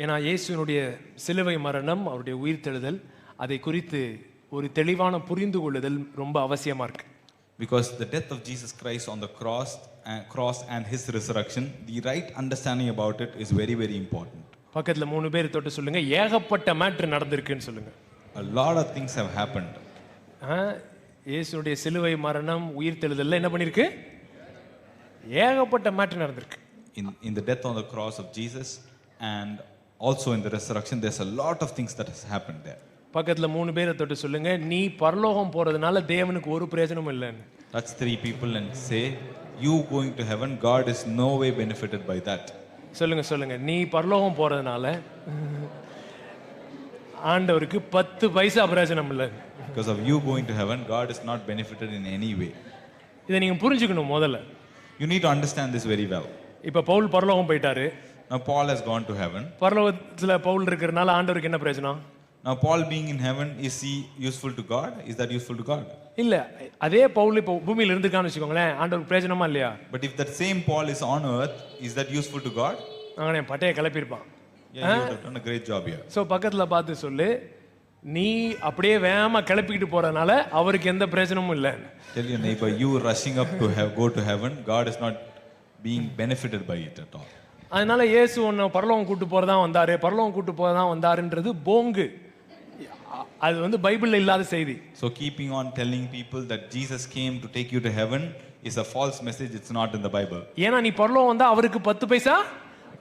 ஏன்னா இயேசுனுடைய சிலுவை மரணம், அவருடைய உயிர்த்தெழுதல், அதை குறித்து ஒரு தெளிவான புரிந்து கொள்ளுதல் ரொம்ப அவசியமா இருக்கு. Because the death of Jesus Christ on the cross and his resurrection, the right understanding about it is very, very important. பக்கத்துல 3 பேர் தொட்டு சொல்லுங்க, ஏகப்பட்ட மேட்ரு நடந்திருக்குன்னு சொல்லுங்க. A lot of things have happened. இயேசுனுடைய சிலுவை மரணம், உயிர்த்தெழுதல்ல என்ன பண்ணிருக்கு? ஏகப்பட்ட மேட்ரு நடந்திருக்கு. In the death on the cross of Jesus and also in the resurrection, there's a lot of things that has happened there. பக்கத்துல 3 பேரை தொட்டு சொல்லுங்க, நீ பரலோகம் போறதுனால தேவனுக்கு ஒரு பிரயோஜனமும் இல்லைன்னு. Touch 3 people and say, you going to heaven, God is no way benefited by that. சொல்லுங்க, நீ பரலோகம் போறதுனால ஆண்டவருக்கு 10 பைசா பிரயோஜனம் இல்லை. Because of you going to heaven, God is not benefited in any way. இதை நீங்க புரிஞ்சுக்கணும் முதல்ல. You need to understand this very well. இப்ப பவுல் பரலோகம் போயிட்டாரு. Now Paul has gone to heaven. பரலோகத்துல பவுல் இருக்கிறதுனால ஆண்டவருக்கு என்ன பிரயோஜனம்? Now Paul being in heaven, is he useful to God? Is that useful to God? இல்ல, அதே பவுல் இப்ப பூமியில இருந்துக்கான்னு வச்சுக்கோங்களேன், ஆண்டவருக்கு பிரயோஜனமா இல்லையா? But if that same Paul is on earth, is that useful to God? அவனே பட்டைய கிளப்பியிருப்பான். Yeah, you have done a great job here. So பக்கத்துல பார்த்து சொல்லு, நீ அப்படியே வேகமா கிளப்பிக்கிட்டு போறதுனால அவருக்கு எந்த பிரயோஜனமும் இல்லை. Tell your neighbor, you rushing up to go to heaven, God is not being benefited by it at all. அதனால இயேசு உன்னை பரலோகம் கூட்டு போறதான் வந்தாரு, பரலோகம் கூட்டு போறதான் வந்தாருன்றது போங்கு. அது பைபிள்ல இல்லாத செய்தி. So keeping on telling people that Jesus came to take you to heaven is a false message. It's not in the Bible. ஏன்னா நீ பரலோகம் வந்தா அவருக்கு 10 பைசா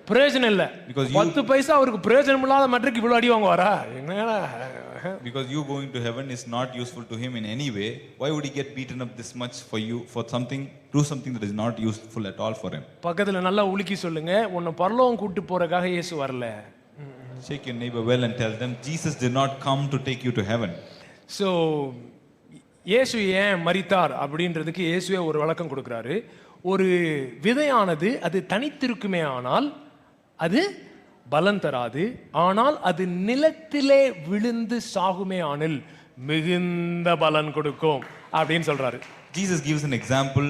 பிரயோஜனம் இல்ல. 10 பைசா அவருக்கு பிரயோஜனம் இல்லாத மேட்டருக்கு இவ்வளவு அடி வாங்குவாரா? என்னடா? Because you going to heaven is not useful to him in any way. Why would he get beaten up this much for you for something, do something that is not useful at all for him? பக்கத்துல நல்லா உலுக்கி சொல்லுங்க, உன்னை பரலோகம் கூட்டி போறதுக்காக இயேசு வரல. Shake your neighbor well and tell them, Jesus did not come to take you to heaven. So இயேசு ஏன் மரித்தார் அப்படின்றதுக்கு இயேசுவே ஒரு விளக்கம் கொடுக்கிறாரு. ஒரு விதையானது அது தனித்திருக்குமே ஆனால் அது பலன் தராது, ஆனால் அது நிலத்திலே விழுந்து சாகுமே ஆனில் மிகுந்த பலன் கொடுக்கும் அப்படின்னு சொல்றாரு. Jesus gives an example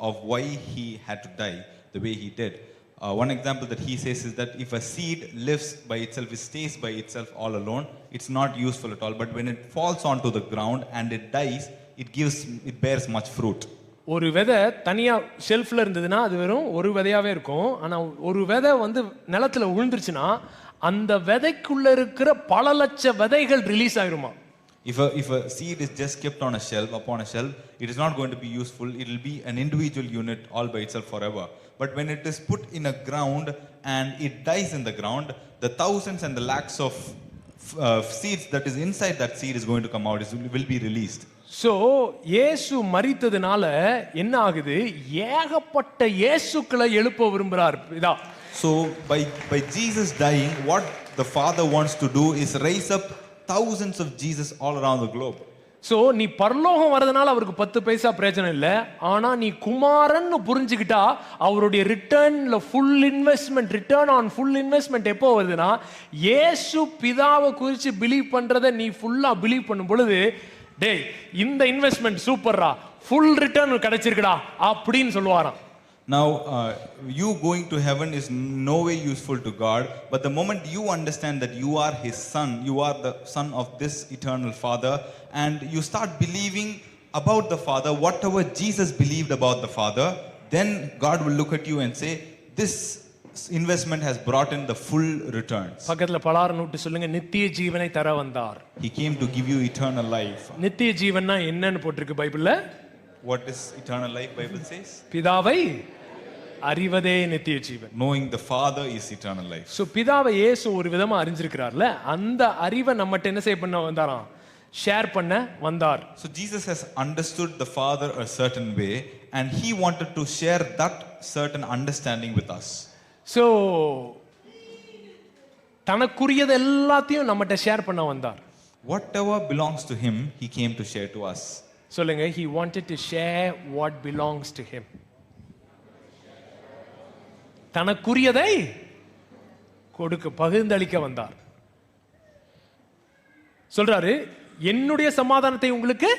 of why he had to die the way he did. One example that he says is that if a seed lives by itself, it stays by itself all alone, it's not useful at all. But when it falls onto the ground and it dies, it bears much fruit. ஒரு விதை தனியா ஷெல்ஃப்ல இருந்ததுன்னா அது வெறும் ஒரு விதையாவே இருக்கும். ஆனா ஒரு விதை நிலத்துல விழுந்துருச்சுன்னா அந்த விதைக்குள்ள இருக்கிற பல லட்ச விதைகள் ரிலீஸ் ஆயிருமா. If a seed is just kept on a shelf, upon a shelf, it is not going to be useful. It will be an individual unit all by itself forever. But when it is put in a ground and it dies in the ground, the thousands and the lakhs of seeds that is inside that seed is going to come out, will be released. So இயேசு மரித்ததுனால என்ன ஆகுது? ஏகப்பட்ட இயேசுக்களை எழுப்ப விரும்புறார் பிதா. So by Jesus dying, what the Father wants to do is raise up thousands of Jesus all around the globe. So நீ பரலோகம் வரதுனால அவருக்கு 10 பைசா பிரயோஜனம் இல்ல. ஆனா நீ குமாரன் புரிஞ்சுக்கிட்டா அவருடைய ரிட்டர்ன்ல ரிட்டர்ன் ஆன் ஃபுல் இன்வெஸ்ட்மெண்ட் எப்போ வருதுன்னா, இயேசு பிதாவை குறித்து பிலீவ் பண்றதை நீ ஃபுல்லா பிலீவ் பண்ணும் பொழுது, டேய் இந்த இன்வெஸ்ட்மெண்ட் சூப்பர்ரா, ஃபுல் ரிட்டர்ன் கிடைச்சிருக்குடா அப்படின்னு சொல்லுவாராம். Now, you going to heaven is no way useful to God, but the moment you understand that you are His son, you are the son of this eternal Father, and you start believing about the Father, whatever Jesus believed about the Father, then God will look at you and say, this investment has brought in the full returns. பக்கத்துல பலார் note சொல்லுங்க, நித்திய ஜீவனை தர வந்தார். He came to give you eternal life. நித்திய ஜீவன்னா என்னன்னு போட்டிருக்கு பைபிள்ல? What is eternal life? Bible says பிதாவை அறிவதே நித்திய ஜீவன். Knowing the Father is eternal life. So பிதாவை இயேசு ஒரு விதமா அறிஞ்சிருக்கிறார்ல, அந்த அறிவை நம்மட்ட என்ன செய்ய பண்ண வந்தாராம்? ஷேர் பண்ண வந்தார். So Jesus has understood the Father a certain way and he wanted to share that certain understanding with us. So தனக்குரியது எல்லாத்தையும் நம்மட்ட ஷேர் பண்ண வந்தார். Whatever belongs to him, he came to share to us. சொல்லுங்க, he wanted to share what belongs to him. தனக்குரியதை கொடுக்க பகிர்ந்தளிக்க வந்தார். சொல்றாரு, என்னுடைய சமாதானத்தை உங்களுக்கு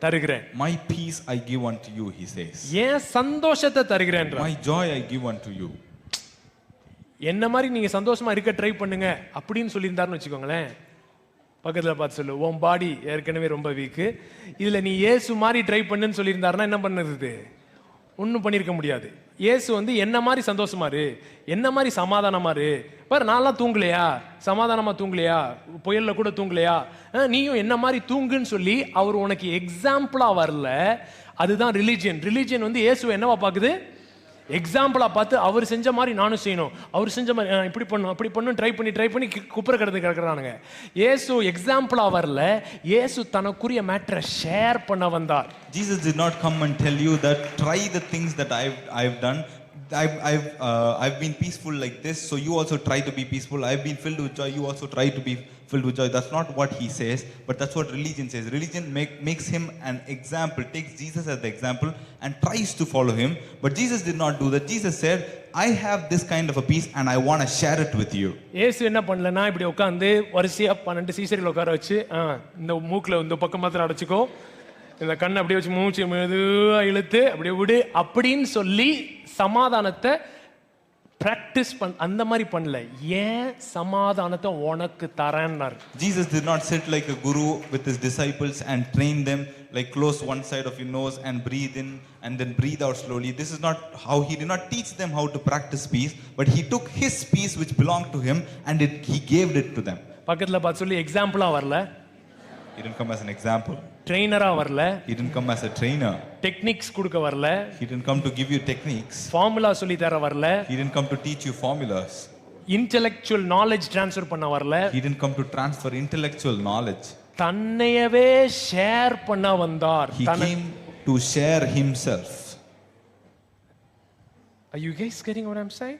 தருகிறேன். My peace I give unto you, he says. ஏன் சந்தோஷத்தை தருகிறேன்? My joy I give unto you. என்ன மாதிரி நீங்க சந்தோஷமா இருக்க ட்ரை பண்ணுங்க அப்படின்னு சொல்லியிருந்தாருன்னு வச்சுக்கோங்களேன், பக்கத்துல பார்த்து சொல்லு, உன் பாடி ஏற்கனவே ரொம்ப வீக்கு, இதுல நீ இயேசு மாதிரி ட்ரை பண்ணுன்னு சொல்லியிருந்தாருன்னா என்ன பண்ணுறது? ஒன்றும் பண்ணியிருக்க முடியாது. இயேசு வந்து என்ன மாதிரி சந்தோஷமா இரு, என்ன மாதிரி சமாதானமா இரு. பாரு, நான்லாம் தூங்கலையா, சமாதானமா தூங்கலையா, புயல்ல கூட தூங்கலையா, நீயும் என்ன மாதிரி தூங்குன்னு சொல்லி அவர் உனக்கு எக்ஸாம்பிளா வரல. அதுதான் ரிலிஜியன். ரிலிஜியன் வந்து இயேசுவை என்னவா பார்க்குது? எக்ஸாம்பிளா பார்த்து அவர் செஞ்ச மாதிரி நானும் செய்யணும், அவர் செஞ்ச மாதிரி இப்படி பண்ணும் அப்படி பண்ணும் ட்ரை பண்ணி குப்புற கிடக்குறானுங்க. இயேசு எக்ஸாம்பிளா வரல, இயேசு தனக்குரிய மேட்டரை ஷேர் பண்ண வந்தார். Jesus did not come and tell you that try the things that I've done. I've been peaceful like this, so you also try to be peaceful. I've been filled with joy, you also try to be filled with joy. That's not what he says, but that's what religion says. Religion makes him an example, takes Jesus as the example and tries to follow him. But Jesus did not do that. Jesus said, I have this kind of a peace and I want to share it with you. இயேசு என்ன பண்ணலனா, இப்படி உட்கார்ந்து வரிசையா 12 சீசரில் உட்கார வச்சு, இந்த மூக்குல இந்த பக்கம் மாத்திரம் அடைச்சிக்கோ, இந்த கண்ணை அப்படியே வச்சு மூச்சு மெதுவா இழுத்து அப்படியே விடு அப்படின்னு சொல்லி சமாதானத்தை பிராக்டிஸ் அந்த மாதிரி பண்ணல. ஏன் சமாதானத்தை உனக்கு தரேன்னார். Jesus did not sit like a guru with his disciples and train them like close one side of your nose and breathe in and then breathe out slowly. This is not how he did not teach them how to practice peace, but he took his peace which belonged to him and he gave it to them. பக்கத்துல பார்த்து சொல்லி, எக்ஸாம்பிளா வரல. He didn't come as an example. ட்ரெயினரா வரல. He didn't come as a trainer. Techniques கொடுக்க வரல. He didn't come to give you techniques. Formula சொல்லி தர வரல. He didn't come to teach you formulas. Intellectual knowledge transfer பண்ண வரல. He didn't come to transfer intellectual knowledge. தன்னையவே share பண்ண வந்தார். He came to share himself. Are you guys getting what I'm saying?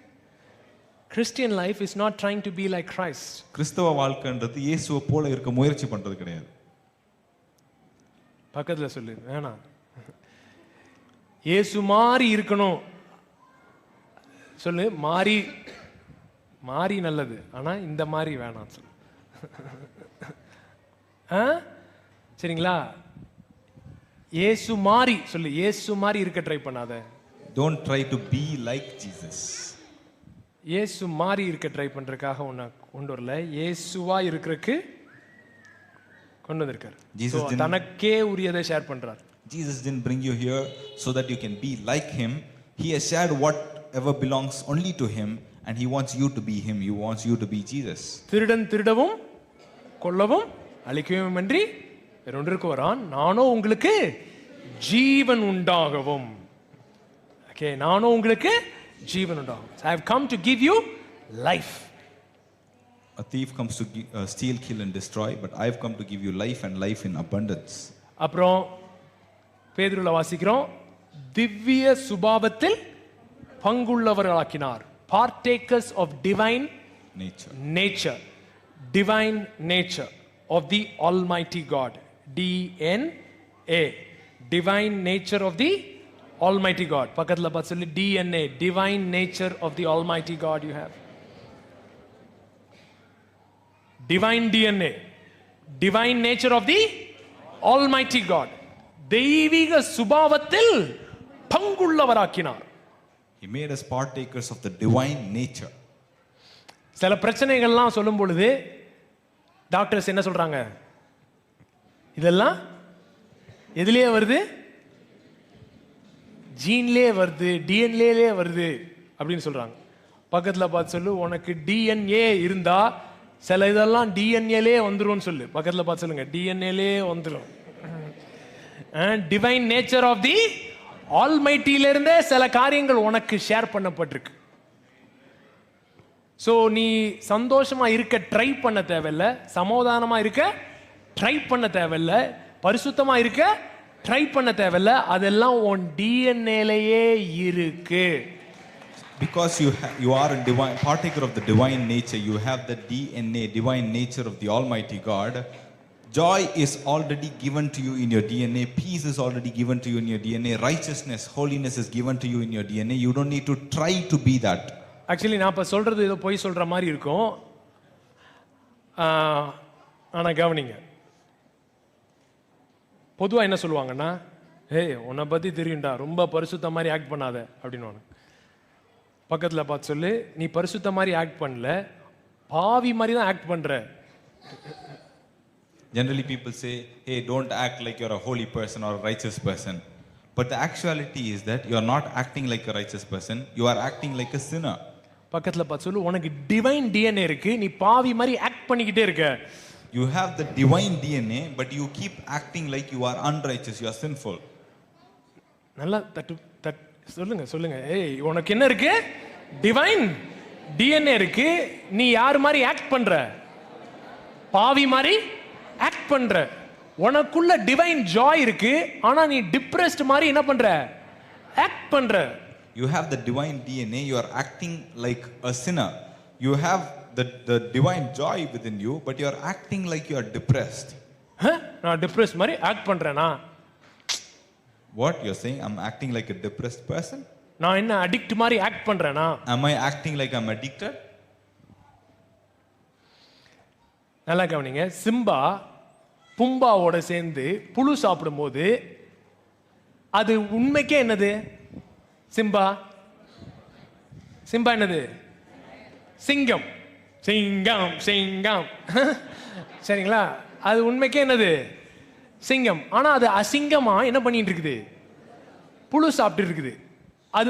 Christian life is not trying to be like Christ. கிறிஸ்தவ வாழ்க்கைன்றது இயேசுவை போல இருக்க முயற்சி பண்றது கிடையாது. பக்கத்துல சொல்லு, வேணாம், இயேசு மாதிரி இருக்கணும் சொல்லு. மாறி மாறி நல்லது, ஆனா இந்த மாதிரி வேணாம் சொல்லு. சரிங்களா? இயேசு மாதிரி சொல்லு, இயேசு மாதிரி இருக்க ட்ரை பண்ணாத. Don't try to be like Jesus. இயேசு மாதிரி இருக்க ட்ரை பண்றதுக்காக உன்னை கொண்டு வரல, இயேசுவா இருக்கிறதுக்கு கொண்டு வந்திருக்காரு. தனக்கே உரியதை ஷேர் பண்றார். Jesus didn't bring you here so that you can be like him. He has shared whatever belongs only to him and he wants you to be him. He wants you to be Jesus. திருடன் திருடவும் கொல்லவும் அழிக்கவும் அன்றி வேறொன்றுக்கு வரான், நானோ உங்களுக்கு ஜீவன் உண்டாகவும். Okay, நானோ உங்களுக்கு ஜீவன் உண்டாகும். I have come to give you life. A thief comes to steal, kill and destroy, but I have come to give you life and life in abundance. அப்புறம் பேதுருல வாசிக்கிறோம், திவ்ய சுபாவத்தில் பங்குள்ளவர்களாக்கினார். Partakers of divine nature. Divine nature of the Almighty God. DNA. Divine nature of the Almighty God. பக்கத்துல பார்த்து சொல்லி, DNA. Divine nature of the Almighty God you have. Divine DNA. Divine nature of the Almighty God. தெய்வீக சுபாவத்தில் பங்குள்ளவராக்கினார். He made us partakers of the divine nature. சில பிரச்சனைகள்லாம் சொல்லும் பொழுது doctors என்ன சொல்றாங்க? இதெல்லாம் எதிலே வருது? ஜீன்லேயே வருது, டிஎன்ஏலே வருது அப்படின்னு சொல்றாங்க. பக்கத்துல பார்த்து சொல்லு, உனக்கு டிஎன்ஏ இருந்தா சில இதெல்லாம் டிஎன்ஏலே வந்துரும் சொல்லு. பக்கத்துல பார்த்து சொல்லுங்க, டிஎன்ஏலே வந்துரும். டிவைன் நேச்சர் ஆஃப் தி ஆல்மைட்டில இருந்தே சில காரியங்கள் உனக்கு ஷேர் பண்ணப்பட்டிருக்கு. சோ நீ சந்தோஷமா இருக்க ட்ரை பண்ண தேவையில்ல, சமாதானமா இருக்க ட்ரை பண்ண தேவையில்ல, பரிசுத்தமா இருக்க ட்ரை பண்ண தேவையில்ல. அதெல்லாம் உன் டிஎன்ஏலயே இருக்கு. Because you are a divine partaker of the divine nature, you have the DNA, divine nature of the Almighty God. Joy is already given to you in your DNA. Peace is already given to you in your DNA. Righteousness, holiness is given to you in your DNA. You don't need to try to be that. Actually, நான் இப்ப சொல்றது ஏதோ போய் சொல்ற மாதிரி இருக்கும். ஆனா கவனிங்க, பொதுவா என்ன சொல்லுவாங்கன்னா, ஏய் உன்னை பத்தி தெரியும்டா, ரொம்ப பரிசுத்த மாதிரி ஆக்ட் பண்ணாத அப்படின்னு. பக்கத்துல பார்த்து சொல்லு, நீ பரிசுத்த மாதிரி ஆக்ட் பண்ணல, பாவி மாதிரி தான் ஆக்ட் பண்ற. Generally people say, hey, don't act like you're a holy person or a righteous person. But the actuality is that you are not acting like a righteous person, you are acting like a sinner. பக்கத்துல பார்த்து சொல்லு, உனக்கு divine DNA இருக்கு, நீ பாவி மாதிரி act பண்ணிக்கிட்டே இருக்க. You have the divine DNA, but you keep acting like you are unrighteous, you are sinful. நல்லா சொல்லுங்க. ஏய், உனக்கு என்ன இருக்கு? டிவைன் டிஎன்ஏ இருக்கு. நீ யார் மாதிரி ஆக்ட் பண்ற? பாவி மாதிரி ஆக்ட் பண்ற. உனக்குள்ள டிவைன் ஜாய் இருக்கு, ஆனா நீ டிப்ரெஸ்ட் மாதிரி என்ன பண்ற? ஆக்ட் பண்ற. You have the divine DNA, you are acting like a sinner. You have the divine joy within you, but you are acting like you are depressed. நான் டிப்ரெஸ்ட் மாதிரி act பண்றேனா? What you're saying? I'm acting like a depressed person? நான் என்ன addict மாதிரி act பண்றேனா? Am I acting like I'm addicted? நல்லா கவனிங்க. Simba பும்பாவோட சேர்ந்து புழு சாப்பிடும்போது அது உண்மைக்கே என்னது? சிம்பா என்னது? சிங்கம். சரிங்களா? அது உண்மைக்கே என்னது? சிங்கம். ஆனா அது அசிங்கமா என்ன பண்ணிட்டு இருக்குது? புழு சாப்பிட்டு இருக்குது. அது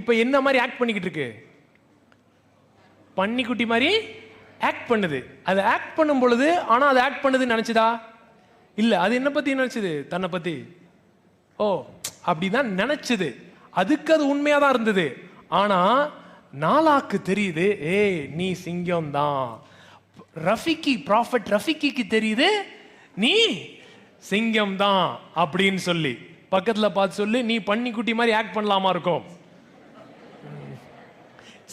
இப்ப என்ன மாதிரி ஆக்ட் பண்ணிக்கிட்டு இருக்கு? பன்னிக்குட்டி மாதிரி ஆக்ட் பண்ணுது. அது ஆக்ட் பண்ணும் பொழுது, ஆனா அது ஆக்ட் பண்ணுதுன்னு நினைச்சதா? இல்ல. அது என்ன பத்தி நினைச்சது? தன்னை பத்தி. ஓ, அப்படிதான் நினைச்சது. அதுக்கு அது உண்மையா தான் இருந்தது. ஆனா நாலாக்கு தெரியுது, ஏய் நீ சிங்கம் தான். ப்ராஃபட் ரஃபிக்கு தெரியுது, நீ சிங்கம் தான் அப்படின்னு சொல்லி. பக்கத்துல பார்த்து சொல்லு, நீ பன்னிக்குட்டி மாதிரி ஆக்ட் பண்ணலாமா இருக்கும்.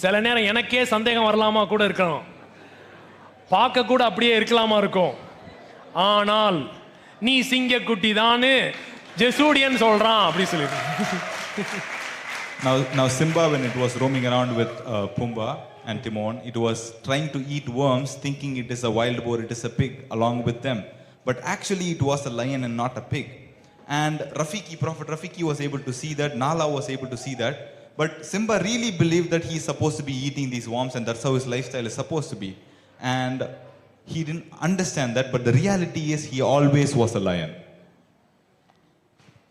சில நேரம் எனக்கே சந்தேகம் வரலாமா கூட இருக்கணும், பார்க்க கூட அப்படியே இருக்கலாமா இருக்கும். ஆனால் நீ சிங்கக்குட்டி தானு ஜெசூடியன் சொல்றான் அப்படி சொல்லி. Now Simba, when it was roaming around with Pumbaa and Timon, it was trying to eat worms, thinking it is a wild boar, it is a pig along with them. But actually it was a lion and not a pig. And Prophet Rafiki was able to see that, Nala was able to see that. But Simba really believed that he is supposed to be eating these worms and that's how his lifestyle is supposed to be. And he didn't understand that, but the reality is he always was a lion.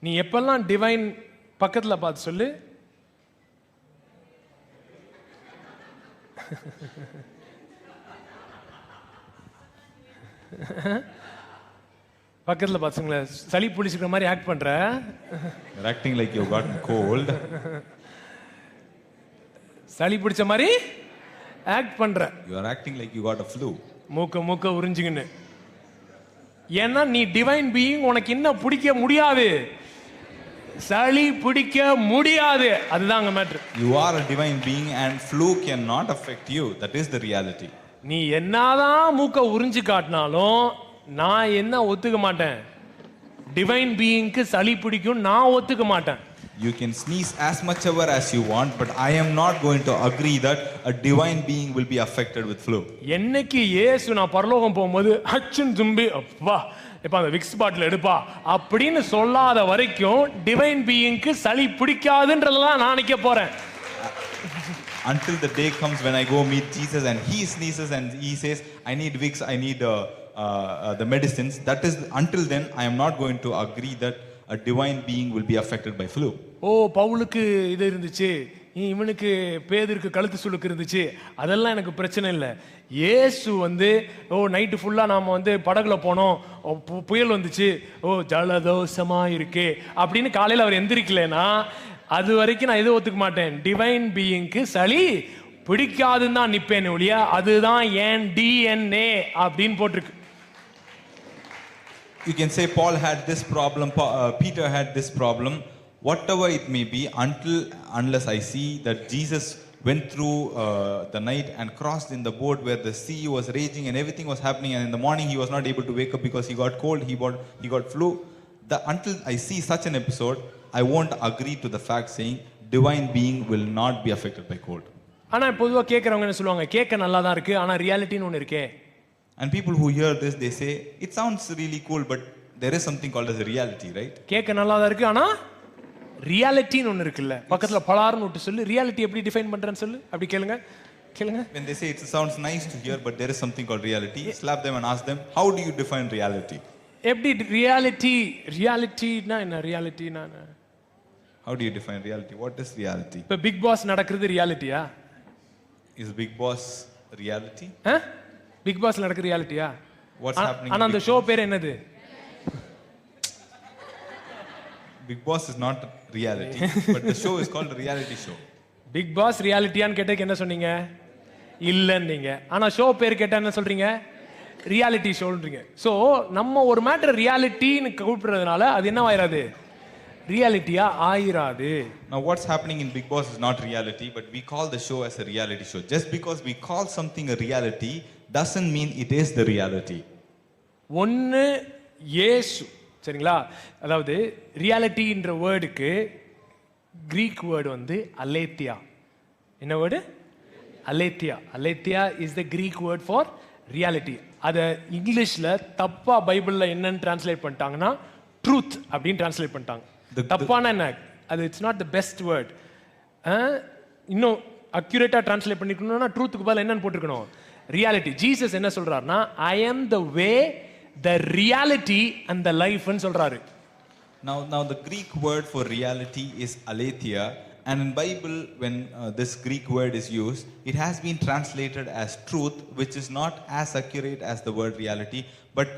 நீ எப்பெல்லாம் divine பக்கத்துல பார்த்து சொல்லு, பக்கத்துல பாத்துங்களேன், சளி பிடிச்சிக்கிற மாதிரி act பண்ற. You're acting like you've gotten cold. சளி பிடிச்ச மாதிரி ஆக்ட் பண்ற. You are acting like you got a flu. மூக்க உறிஞ்சுங்கன்னு. ஏன்னா நீ டிவைன் பீயிங், உனக்கு என்ன பிடிக்க முடியாது? சளி பிடிக்க முடியாது. அதுதான் அங்க matter. You are a divine being and flu cannot affect you. That is the reality. நீ என்னதான் மூக்க உறிஞ்சு காட்டினாலும் நான் என்ன ஒத்துக்க மாட்டேன்? டிவைன் பீயிங்க்கு சளி பிடிக்கும் நான் ஒத்துக்க மாட்டேன். You can sneeze as much ever as you want, but I am not going to agree that a divine being will be affected with flu. என்னைக்கு இயேசு நான் பரலோகம் போகும்போது அச்சுன் தும்பி அப்பா இப்ப அந்த விக்ஸ் பாட்டில் எடுப்பா அப்படின்னு சொல்லாத வரைக்கும் டிவைன் பீயிங்க்கு சளி பிடிக்காதுன்றதெல்லாம் நான் நினைக்க போறேன். Until the day comes when I go meet Jesus and he sneezes and he says, I need Vicks, I need the medicines. That is, until then, I am not going to agree that a divine being will be affected by flu. ஓ, பவுலுக்கு இது இருந்துச்சு, இவனுக்கு பேதுருக்கு கழுத்து சுளுக்கு இருந்துச்சு, அதெல்லாம் எனக்கு பிரச்சனை இல்லை. இயேசு ஓ நைட்டு ஃபுல்லா நாம படகுல போனோம், புயல் வந்துச்சு, ஓ ஜலதோஷமா இருக்கே அப்படின்னு காலையில் அவர் எந்திரிக்கலனா அது வரைக்கும் நான் எதுவும் ஒத்துக்க மாட்டேன். டிவைன் பீயிங்க்கு சளி பிடிக்காதுன்னு தான் நிப்பேன் ஒழியா அதுதான் ஏன் டிஎன்ஏ அப்படின்னு போட்டிருக்கு. You can say Paul had this problem, Peter had this problem, whatever it may be, unless I see that Jesus went through the night and crossed in the boat where the sea was raging and everything was happening, and in the morning he was not able to wake up because he got cold, he got flu. Until I see such an episode, I won't agree to the fact saying divine being will not be affected by cold. ஆனா பொதுவா கேக்குறவங்க என்ன சொல்லுவாங்க, கேட்க நல்லா தான் இருக்கு ஆனா ரியாலிட்டின்னு ஒன்னு இருக்கே. And people who hear this, they say it sounds really cool, but there is something called as a reality, right? கேட்க நல்லா தான் இருக்கு ஆனா ரியாலிட்டின்னு ஒன்று இருக்குல்ல, பக்கத்துல பலார்னு விட்டு சொல்லு, ரியாலிட்டி எப்படி டிஃபைன் பண்றேன்னு சொல்லு, அப்படி கேளுங்க கேளுங்க. When they say it sounds nice to hear, but there is something called reality, slap them and ask them, how do you define reality? எப்படி ரியாலிட்டினா என்ன? ரியாலிட்டினா என்ன? How do you define reality? What is reality? இப்ப Big Boss நடக்கிறது ரியாலிட்டியா? Is Big Boss reality? Big Boss நடக்கிற ரியாலிட்டியா? What's happening? ஆனா அந்த ஷோ பேர் என்னது? Big Boss is not reality, but the show is called a reality show. Bigg Boss ரியாலிட்டியான்னு கேட்டதுக்கு என்ன சொன்னீங்க? இல்லன்னீங்க. ஆனா ஷோ பேர் கேட்டா என்ன சொல்றீங்க? ரியாலிட்டி ஷோன்றீங்க. சோ நம்ம ஒரு மேட்டர் ரியாலிட்டின்னு கூப்பிடுறதுனால அது என்ன ஆயிராது? ரியாலிட்டியா ஆயிராது. Now what's happening in Big Boss is not reality, but we call the show as a reality show. Just because we call something a reality doesn't mean it is the reality. ஒன்னு இயேசு, சரிங்களா? அதாவது ரியாலிட்டின்ற வேர்டுக்கு Greek word வந்து aletheia. என்ன word? Aletheia. Aletheia is the Greek word for reality. அதை இங்கிலீஷ்ல தப்பா பைபிள்ல என்னன்னு டிரான்ஸ்லேட் பண்ணிட்டாங்கன்னா ட்ரூத் அப்படின்னு டிரான்ஸ்லேட் பண்ணிட்டாங்க. தப்பான என்ன? அது it's not the best word. இன்னும் அக்யூரேட்டா டிரான்ஸ்லேட் பண்ணிக்கணும்னா ட்ரூத்துக்கு பதிலா என்னன்னு போட்டுக்கணும்? ரியாலிட்டி. ஜீசஸ் என்ன சொல்றாருன்னா, ஐ ஆம் த வே, த ரியாலிட்டி அண்ட் த லைஃப்னு சொல்றாரு. Now the Greek word for reality is aletheia, and in Bible when this Greek word is used, it has been translated as truth, which is not as accurate as the word reality, but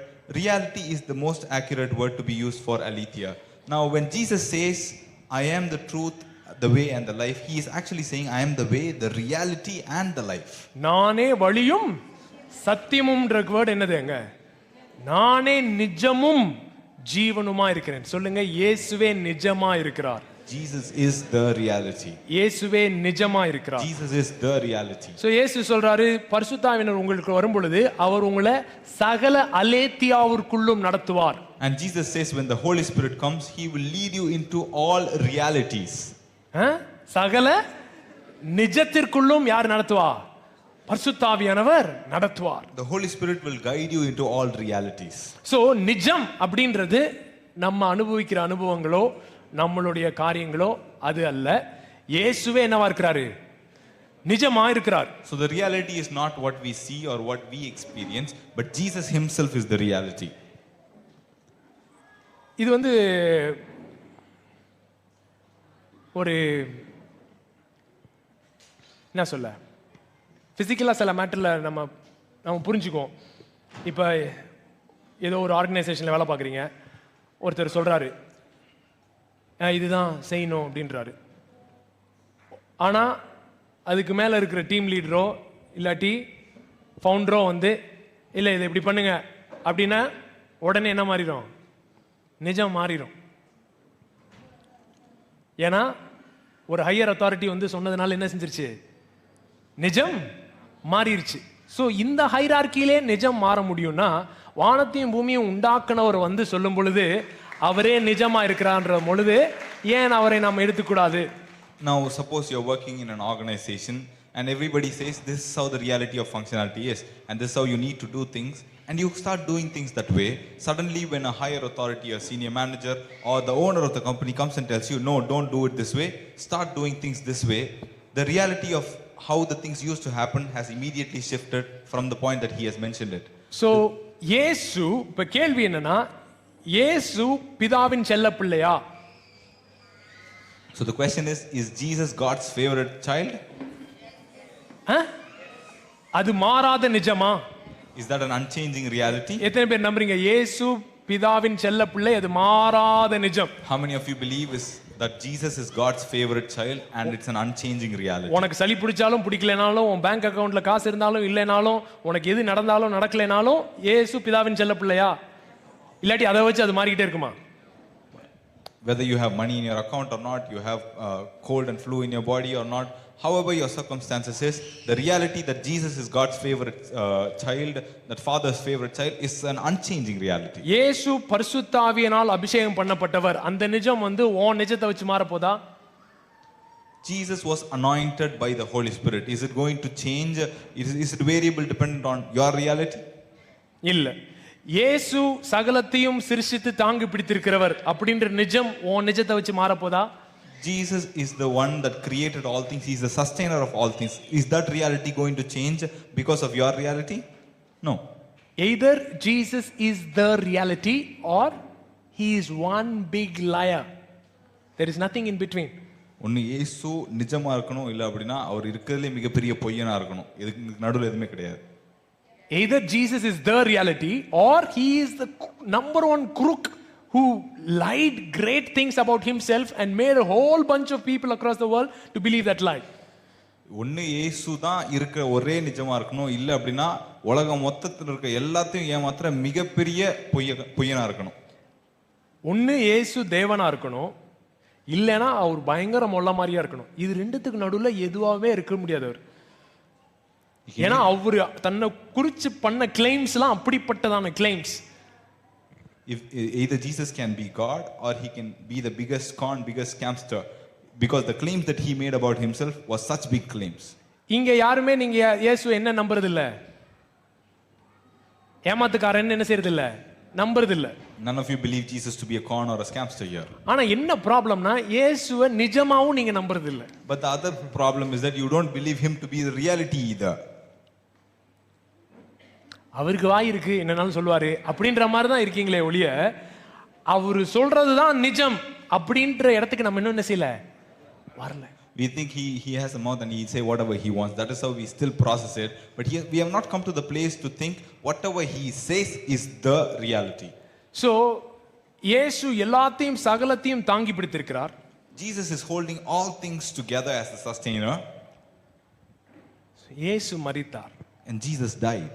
reality is the most accurate word to be used for aletheia. Now when Jesus says I am the truth, the way and the life, he is actually saying I am the way, the reality and the life. நானே வழியும் சத்தியமும்ன்ற word என்னதுங்க? நானே நிஜமும் ஜீவனுமா இருக்கிறேன். சொல்லுங்க, இயேசுவே நிஜமா இருக்கிறார். Jesus is the reality. இயேசுவே நிஜமா இருக்கிறார். Jesus is the reality. So இயேசு சொல்றாரு, பரிசுத்த ஆவியானவர் உங்களுக்கு வரும் பொழுது அவர் உங்களை சகல அலேத்தியாவிற்குள்ளும் நடத்துவார். And Jesus says when the Holy Spirit comes, he will lead you into all realities. சகல நிஜத்திற்குள்ளும் யார் நடத்துவா? பரிசுத்த ஆவியானவர் நடத்துவார். The Holy Spirit will guide you into all realities. So நிஜம் அப்படின்றது நம்ம அனுபவிக்கிற அனுபவங்களோ நம்மளுடைய காரியங்களோ அது அல்ல. இயேசுவே என்னவா இருக்கிறாரு? நிஜமா இருக்கிறார். So the reality is not what we see or what we experience, but Jesus himself is the reality. இது வந்து ஒரு என்ன சொல்ல, பிசிக்கலாக சில மேட்டரில் நம்ம புரிஞ்சுக்குவோம். இப்போ ஏதோ ஒரு ஆர்கனைசேஷனில் வேலை பார்க்குறீங்க, ஒருத்தர் சொல்கிறாரு இதுதான் செய்யணும் அப்படின்றாரு. ஆனால் அதுக்கு மேலே இருக்கிற டீம் லீடரோ இல்லாட்டி ஃபவுண்டரோ வந்து இல்லை இதை இப்படி பண்ணுங்க அப்படின்னா உடனே என்ன மாறிடும்? நிஜம் மாறிடும். ஏன்னா ஒரு ஹையர் அத்தாரிட்டி வந்து சொன்னதுனால என்ன செஞ்சிருச்சு? நிஜம் மாறிடுச்சு. ஸோ இந்த ஹைரார்க்கியிலே நிஜம் மாற முடியும்னா வானத்தையும் பூமியும் உண்டாக்குனவர் வந்து சொல்லும் பொழுது அவரே நிஜமா இருக்கிறான்ற பொழுது ஏன் அவரை நாம் எடுத்துக்கூடாது? Now suppose you're working in an organization and everybody says this is how the reality of functionality is and this is how you need to do things, and you start doing things that way. Suddenly when a higher authority, a senior manager or the owner of the company comes and tells you no, don't do it this way, start doing things this way, the reality of how the things used to happen has immediately shifted from the point that he has mentioned it. So இயேசு, இப்ப கேள்வி என்னன்னா, இயேசு பிதாவின் செல்ல பிள்ளையா? So the question is Jesus God's favorite child? அது மாறாத நிஜமா? Is that an unchanging reality? எத்தனை பேர் நம்புறீங்க இயேசு பிதாவின் செல்ல பிள்ளை, அது மாறாத நிஜம்? How many of you believe that Jesus is God's favorite child and it's an unchanging reality? உனக்கு சளி பிடிச்சாலும் பிடிக்கலனாலும், உன் பேங்க் அக்கவுண்ட்ல காசு இருந்தாலும் இல்லைனாலும், உனக்கு எது நடந்தாலும் நடக்கலைனாலும் இயேசு பிதாவின் செல்ல பிள்ளையா? இல்லாட்டி அதை வச்சு அது மாறிக்கிட்டே இருக்குமா? Whether you have money in your account or not, you have cold and flu in your body or not, however your circumstances is, the reality that Jesus is God's favorite child, that Father's favorite child, is an unchanging reality. இயேசு பரிசுத்த ஆவியினால் அபிஷேகம் பண்ணப்பட்டவர், அந்த நிஜம் வந்து உன் நிஜத்தை வச்சு மாற போதா? Jesus was anointed by the Holy Spirit. Is it going to change? Is it variable dependent on your reality? இல்ல. இயேசு சகலத்தையும் சிருஷ்டித்து தாங்கி பிடித்திருக்கிறவர் அப்படின்ற நிஜம் உன் நிஜத்தை வச்சு மாற போதா? Jesus is the one that created all things. He is the sustainer of all things. Is that reality going to change because of your reality? No. Either Jesus is the reality or he is one big liar. There is nothing in between. ஒன்னு இயேசு நிஜமா இருக்கணும், இல்ல அப்படின்னா அவர் இருக்கிறதுலே மிகப்பெரிய பொய்யனா இருக்கணும். இதுக்கு நடுவுல எதுவுமே கிடையாது. Either Jesus is the reality or he is the number one crook who lied great things about himself and made a whole bunch of people across the world to believe that lie. ஒன்னு இயேசு தான் இருக்கிற ஒரே நிஜமா இருக்கணும், இல்ல அப்படின்னா உலகம் மொத்தத்தில் இருக்க எல்லாத்தையும் ஏமாத்துற மிகப்பெரிய பொய்யனா இருக்கணும். ஒன்னு இயேசு தேவனா இருக்கணும், இல்லைன்னா அவர் பயங்கர மொள்ள மாதிரியா இருக்கணும். இது ரெண்டுத்துக்கு நடுவுல எதுவாகவே இருக்க முடியாது அவர். ஏன்னா அவரு தன்னை குறிச்சு பண்ண கிளைம்ஸ்லாம் அப்படிப்பட்டதான claims. If either Jesus can be God or he can be the biggest con, biggest scamster, because the claims that he made about himself was such big claims. இங்க யாருமே நீங்க இயேசு என்ன நம்புறது இல்ல, ஏமாத்துக்காரன் என்ன செய்யறது இல்ல, நம்புறது இல்ல. None of you believe Jesus to be a con or a scamster here. ஆனா என்ன ப்ராப்ளம்னா இயேசுவை நிஜமாவும் நீங்க நம்புறது இல்ல. But the other problem is that you don't believe him to be the reality either. அவருக்கு வாய் இருக்கு என்னன்னாலும் சொல்லுவாரு அப்படின்ற மாதிரி தான் இருக்கீங்களே ஒழிய அவரு சொல்றதுதான் நிஜம் அப்படின்ற இடத்துக்கு நம்ம இன்னும் என்ன செய்யல, வரல. We think he has a mouth and he say whatever he wants. That is how we still process it. But here we have not come to the place to think whatever he says is the reality. So இயேசு எல்லாத்தையும் சகலத்தையும் தாங்கி பிடித்திருக்கிறார். Jesus is holding all things together as the sustainer. இயேசு மரித்தார். And Jesus died.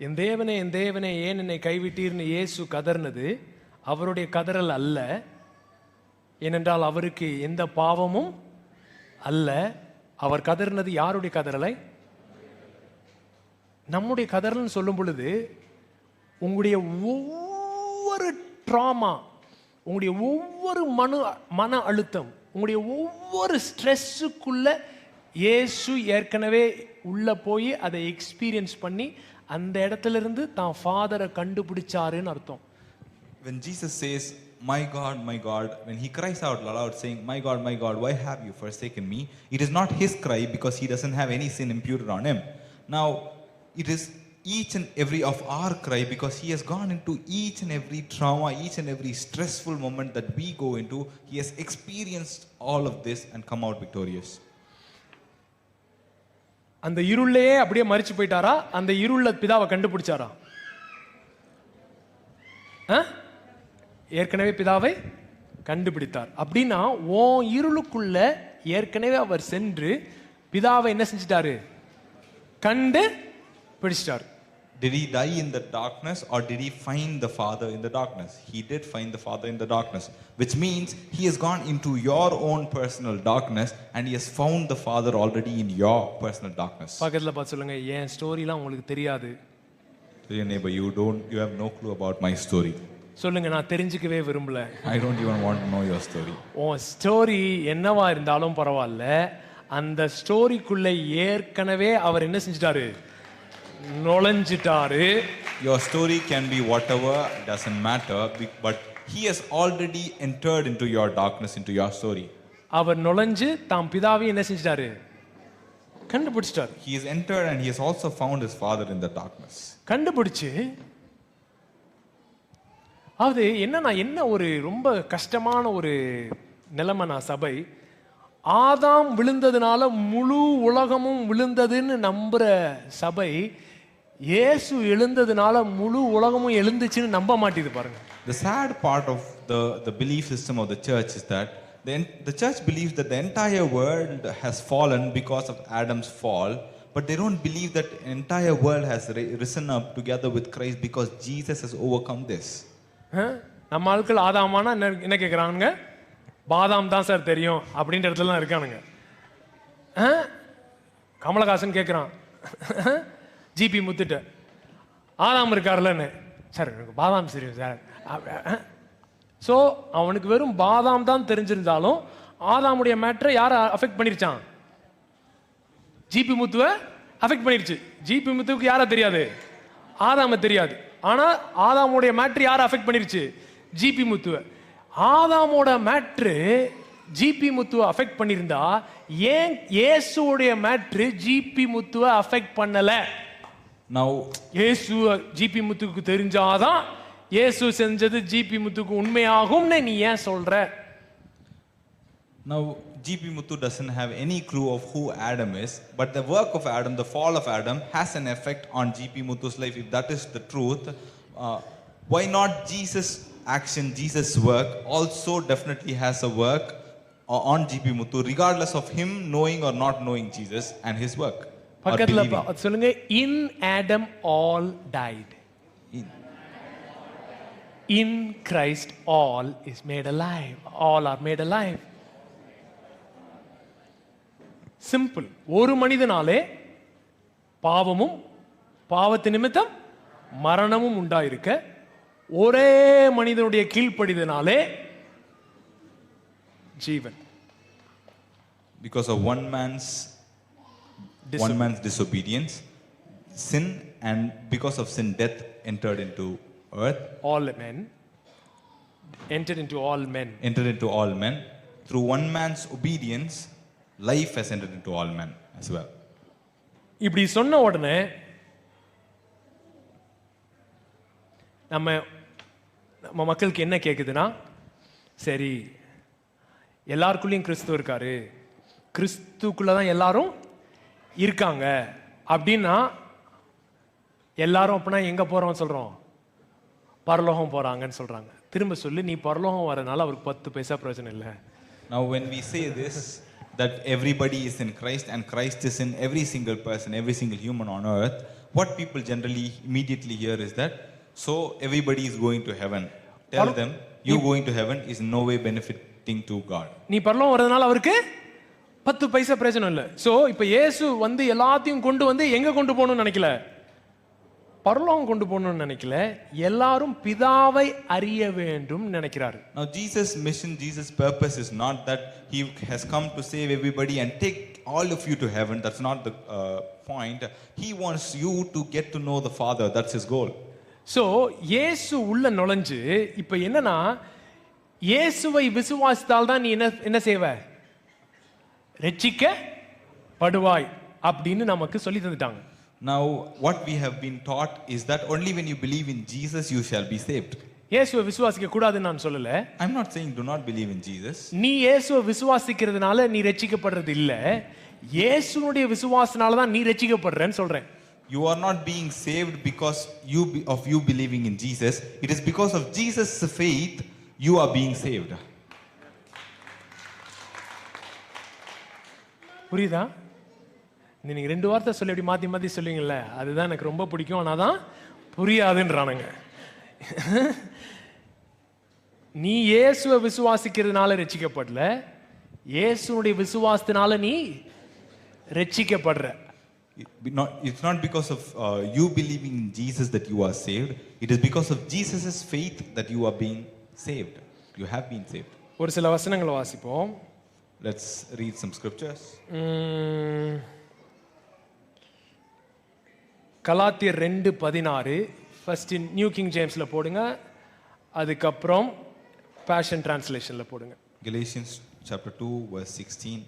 என் தேவனே ஏன் என்னை கைவிட்டீர்னு இயேசு கதர்னது அவருடைய கதறல் அல்ல. ஏனென்றால் அவருக்கு எந்த பாவமும் அல்ல. அவர் கதறினது யாருடைய கதறலை? நம்முடைய கதறல்னு சொல்லும் பொழுது உங்களுடைய ஒவ்வொரு ட்ராமா, உங்களுடைய ஒவ்வொரு மன அழுத்தம், உங்களுடைய ஒவ்வொரு ஸ்ட்ரெஸ்ஸுக்குள்ள இயேசு ஏற்கனவே உள்ள போய் அதை எக்ஸ்பீரியன்ஸ் பண்ணி அந்த இடத்துல இருந்து தான் ஃபாதரை கண்டுபிடிச்சாருன்னு அர்த்தம். When Jesus says, my God, when he cries out loud saying, my God, why have you forsaken me? It is not his cry because he doesn't have any sin imputed on him. Now, it is each and every of our cry because he has gone into each and every trauma, each and every stressful moment that we go into. He has experienced all of this and come out victorious. அந்த இருளையே அப்படியே மறிச்சு போயிட்டாரா? அந்த இருள பிதாவை கண்டுபிடிச்சாரா? ஏற்கனவே பிதாவை கண்டுபிடித்தார். அப்படின்னா ஓ இருளுக்குள்ள ஏற்கனவே அவர் சென்று பிதாவை என்ன செஞ்சிட்டாரு? கண்டு பிடிச்சிட்டார். Did he die in the darkness or did he find the Father in the darkness? He did find the Father in the darkness, which means he has gone into your own personal darkness and he has found the Father already in your personal darkness. பக்கத்துல பார்த்து சொல்லுங்க, என் ஸ்டோரிலாம் உங்களுக்கு தெரியாது. To your neighbor, you have no clue about my story. சொல்லுங்க, நான் தெரிஞ்சுக்கவே விரும்பல. I don't even want to know your story. உன் story என்னவா இருந்தாலும் பரவாயில்ல, அந்த ஸ்டோரிக்குள்ள ஏற்கனவே அவர் என்ன செஞ்சிட்டாரு? நுழைஞ்சிட்டாரு. Your story can be whatever, doesn't matter, but he has already entered into your darkness, into your story. அவர் நுழைஞ்சு தாம் பிதாவை என்ன செஞ்சிட்டாரு? கண்டுபிடிச்சிட்டாரு. He has entered and he has also found his Father in the darkness. கண்டுபிடிச்சு அது என்ன ஒரு ரொம்ப கஷ்டமான ஒரு நிலைமைனா சபை, ஆதாம் விழுந்ததுனால முழு உலகமும் விழுந்ததுன்னு நம்புற சபை இயேசு எழுந்ததுனால முழு உலகமும் எழுந்துச்சுன்னு நம்ப மாட்டேது பாருங்க. The sad part of the belief system of the church is that the church believes that the entire world has fallen because of Adam's fall, but they don't believe that the entire world has risen up together with Christ because Jesus has overcome this. நம்ம ஆட்கள் ஆதாமானா என்ன கேட்குறானுங்க? பாதாம் தான் sir தெரியும் அப்படின்ற இடத்துல இருக்கானுங்க. கமலஹாசன் கேட்குறான் ஜிபி முத்துட்ட, ஆதாம் இருக்காருல்லன்னு. சார் எனக்கு பாதாம் தெரியும் சார். ஸோ அவனுக்கு வெறும் பாதாம் தான் தெரிஞ்சிருந்தாலும் ஆதாமுடைய மேட்ரை யாரை அஃபெக்ட் பண்ணிருச்சான்? ஜிபி முத்துவை அஃபெக்ட் பண்ணிருச்சு. ஜிபி முத்துவுக்கு யாரை தெரியாது? ஆதாம தெரியாது. ஆனால் ஆதாமுடைய மேட்ரு யாரை அஃபெக்ட் பண்ணிருச்சு? ஜிபி முத்துவை. ஆதாமோட மேட்ரு ஜிபி முத்துவை அஃபெக்ட் பண்ணியிருந்தா ஏன் இயேசுடைய மேட்ரு ஜிபி முத்துவை அஃபெக்ட் பண்ணல? Now, இயேசு ஜிபி முத்துக்கு தெரிஞ்சாதான் இயேசு செஞ்சது ஜிபி முத்துக்கு உண்மையாகும்னு நீ ஏன் சொல்ற? Now, G.P. Muthu doesn't have any clue of who Adam is, but the work of Adam, the fall of Adam, has an effect on G.P. Muthu's life. If that is the truth, why not Jesus' action, Jesus' work also definitely has a work on G.P. Muthu, regardless of him knowing or not knowing Jesus and his work. or பக்கத்துல believing. சொல்லுங்க, in Adam all died. In Christ all is made alive. All are made alive. Simple. ஒரு மனிதனாலே பாவமும் பாவத்து நிமித்தம் மரணமும் உண்டாயிருக்க, ஒரே மனிதனுடைய கீழ்ப்படிதனாலே ஜீவன். Because of one man's disobedience, sin, and because of sin, death entered into earth. All men entered into all men. Entered into all men. Through one man's obedience, life has entered into all men as well. இப்படி சொன்ன உடனே நம்ம மக்களுக்கு என்ன கேக்குதுன்னா, சரி எல்லாருக்குள்ளேயும் கிறிஸ்து இருக்காரு, கிறிஸ்துக்குள்ளதான் எல்லாரும் இருக்காங்க அப்படின்னா எல்லாரும் அப்படின்னா எங்க போறோம் சொல்றோம்? பரலோகம் போறாங்கன்னு சொல்றாங்க. திரும்ப சொல்லு, நீ பரலோகம் வரனால அவருக்கு 10 பைசா பிரயோஜனம் இல்லை. Now when we say this, that everybody is in Christ and Christ is in every single person, every single human on earth, what people generally immediately hear is that, so everybody is going to heaven. Tell them, you going to heaven is in no way benefiting to God. நீ பரலோகம் வரதுனால அவருக்கு 10 பைசா பிரயோஜனம் இல்லை. So இப்ப இயேசு வந்து எல்லாத்தையும் கொண்டு வந்து எங்க கொண்டு போகணும்னு நினைக்கல, பரலோகம் கொண்டு போகணும்னு நினைக்கல, எல்லாரும் பிதாவை அறிய வேண்டும் நினைக்கிறாரு. Now Jesus' mission, Jesus' purpose is not that he has come to save everybody and take all of you to heaven. That's not the point. He wants you to get to know the Father. That's his goal. So இயேசு உள்ள நுழைஞ்சு இப்ப என்னன்னா, இயேசுவை விசுவாசித்தால் தான் நீ என்ன செய்வ? ரட்சிக்கப்படுவாய் அப்படின்னு நமக்கு சொல்லி தந்துட்டாங்க. Now what we have been taught is that only when you believe in Jesus you shall be saved. இயேசுவை விசுவாசிக்க கூடாதுன்னு நான் சொல்லல. I'm not saying do not believe in Jesus. நீ இயேசுவை விசுவாசிக்கிறதுனால நீ ரட்சிக்கப்படுறது இல்ல, இயேசுனுடைய விசுவாசனால தான் நீ ரட்சிக்கப்படுறன்னு சொல்றேன். You are not being saved because of you believing in Jesus. It is because of Jesus' faith you are being saved. புரியுதா? நீங்க 2 வார்த்தை சொல்லி அப்படி மாத்தி மாத்தி சொல்லுவீங்கல்ல, அதுதான் எனக்கு ரொம்ப பிடிக்கும். ஆனாதான் புரியாதுன்றானுங்க. நீ இயேசுவை விசுவாசிக்கிறதுனால ரட்சிக்கப்படல, இயேசுனுடைய விசுவாசத்தினால நீ ரட்சிக்கப்படுற. It's not because of you believing in Jesus that you are saved. It is because of Jesus' faith that you are being saved. You have been saved. ஒரு சில வசனங்களை வாசிப்போம். Let's read some scriptures. கலாத்தியர் 2:16 first new king ஜேம்ஸ்ல போடுங்க, அதுக்கப்புறம் fashion டிரான்ஸ்லேஷன்ல போடுங்க. Galatians chapter 2 verse 16.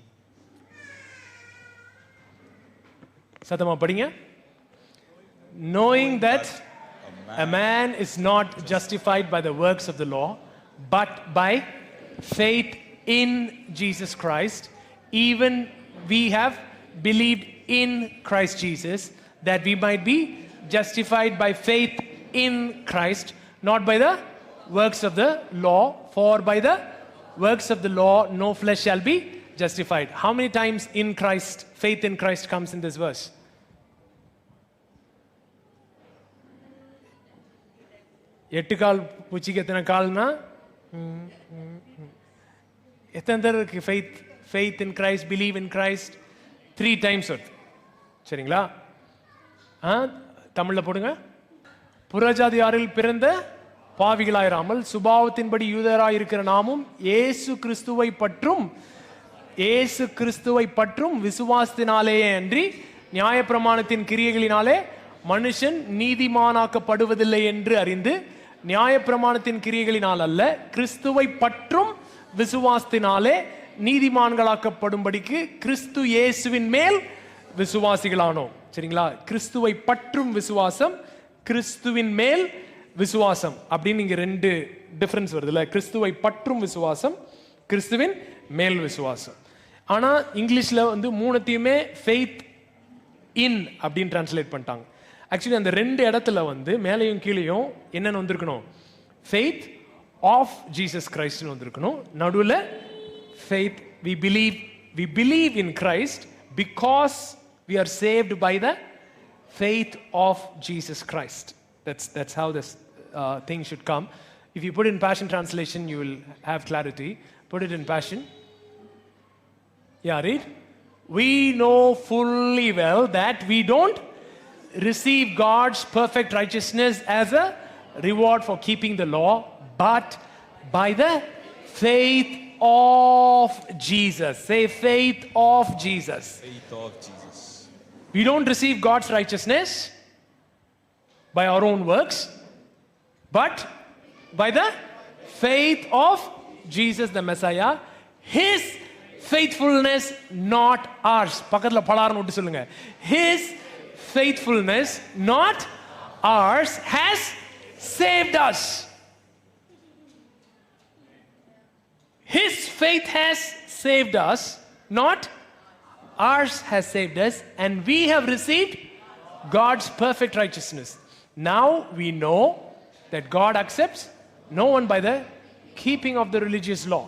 சத்தமா படிங்க. Knowing that a man is not justified by the works of the law, but by faith in Jesus Christ, even we have believed in Christ Jesus, that we might be justified by faith in Christ, not by the works of the law, for by the works of the law no flesh shall be justified. How many times in Christ, faith in Christ comes in this verse? எட்டு கால் பூச்சிக்கு எத்தனை கால்னா எத்தனை தடவை இருக்கு faith in Christ, believe in Christ? 3 times வருது. சரிங்களா? தமிழ்ல போடுங்க. புறஜாதியாரில் பிறந்த பாவிகளாயிராமல் சுபாவத்தின்படி யூதராயிருக்கிற நாமும் இயேசு கிறிஸ்துவை பற்றும் விசுவாசத்தினாலேயே அன்றி நியாயப்பிரமாணத்தின் கிரியைகளினாலே மனுஷன் நீதிமானாக்கப்படுவதில்லை என்று அறிந்து, நியாயப்பிரமாணத்தின் கிரியைகளினால் அல்ல, கிறிஸ்துவை பற்றும் விசுவாசத்தினாலே நீதிமான்களாக்கப்படும்படிக்கு கிறிஸ்து இயேசுவின் மேல் விசுவாசிகளானோம். சரிங்களா? கிறிஸ்துவை பற்றும் விசுவாசம், கிறிஸ்துவின் மேல் விசுவாசம் அப்படின்னு இங்க ரெண்டு டிஃபரன்ஸ் வருதுல்ல. கிறிஸ்துவை பற்றும் விசுவாசம், கிறிஸ்துவின் மேல் விசுவாசம். ஆனா இங்கிலீஷ்ல வந்து மூணுத்தையுமே ஃபெய்த் இன் அப்படின்னு டிரான்ஸ்லேட் பண்ணிட்டாங்க. ஆக்சுவலி அந்த ரெண்டு இடத்துல வந்து மேலையும் கீழையும் என்னென்னு வந்திருக்கணும்? ஃபெய்த் ஆஃப் ஜீசஸ் கிரைஸ்ட்னு வந்திருக்கணும். நடுவில் faith we believe in Christ because we are saved by the faith of Jesus Christ. That's how this thing should come. If you put in Passion Translation, you will have clarity. Put it in Passion. Yeah, read. We know fully well that we don't receive God's perfect righteousness as a reward for keeping the law, but by the faith of Jesus. Say faith of Jesus. Faith of Jesus. We don't receive God's righteousness by our own works, but by the faith of Jesus the Messiah, His faithfulness, not ours. பக்கத்துல பலார்னு விட்டு சொல்லுங்க. His faithfulness, not ours, has saved us. His faith has saved us, not ours has saved us, and we have received God's perfect righteousness. Now we know that God accepts no one by the keeping of the religious law.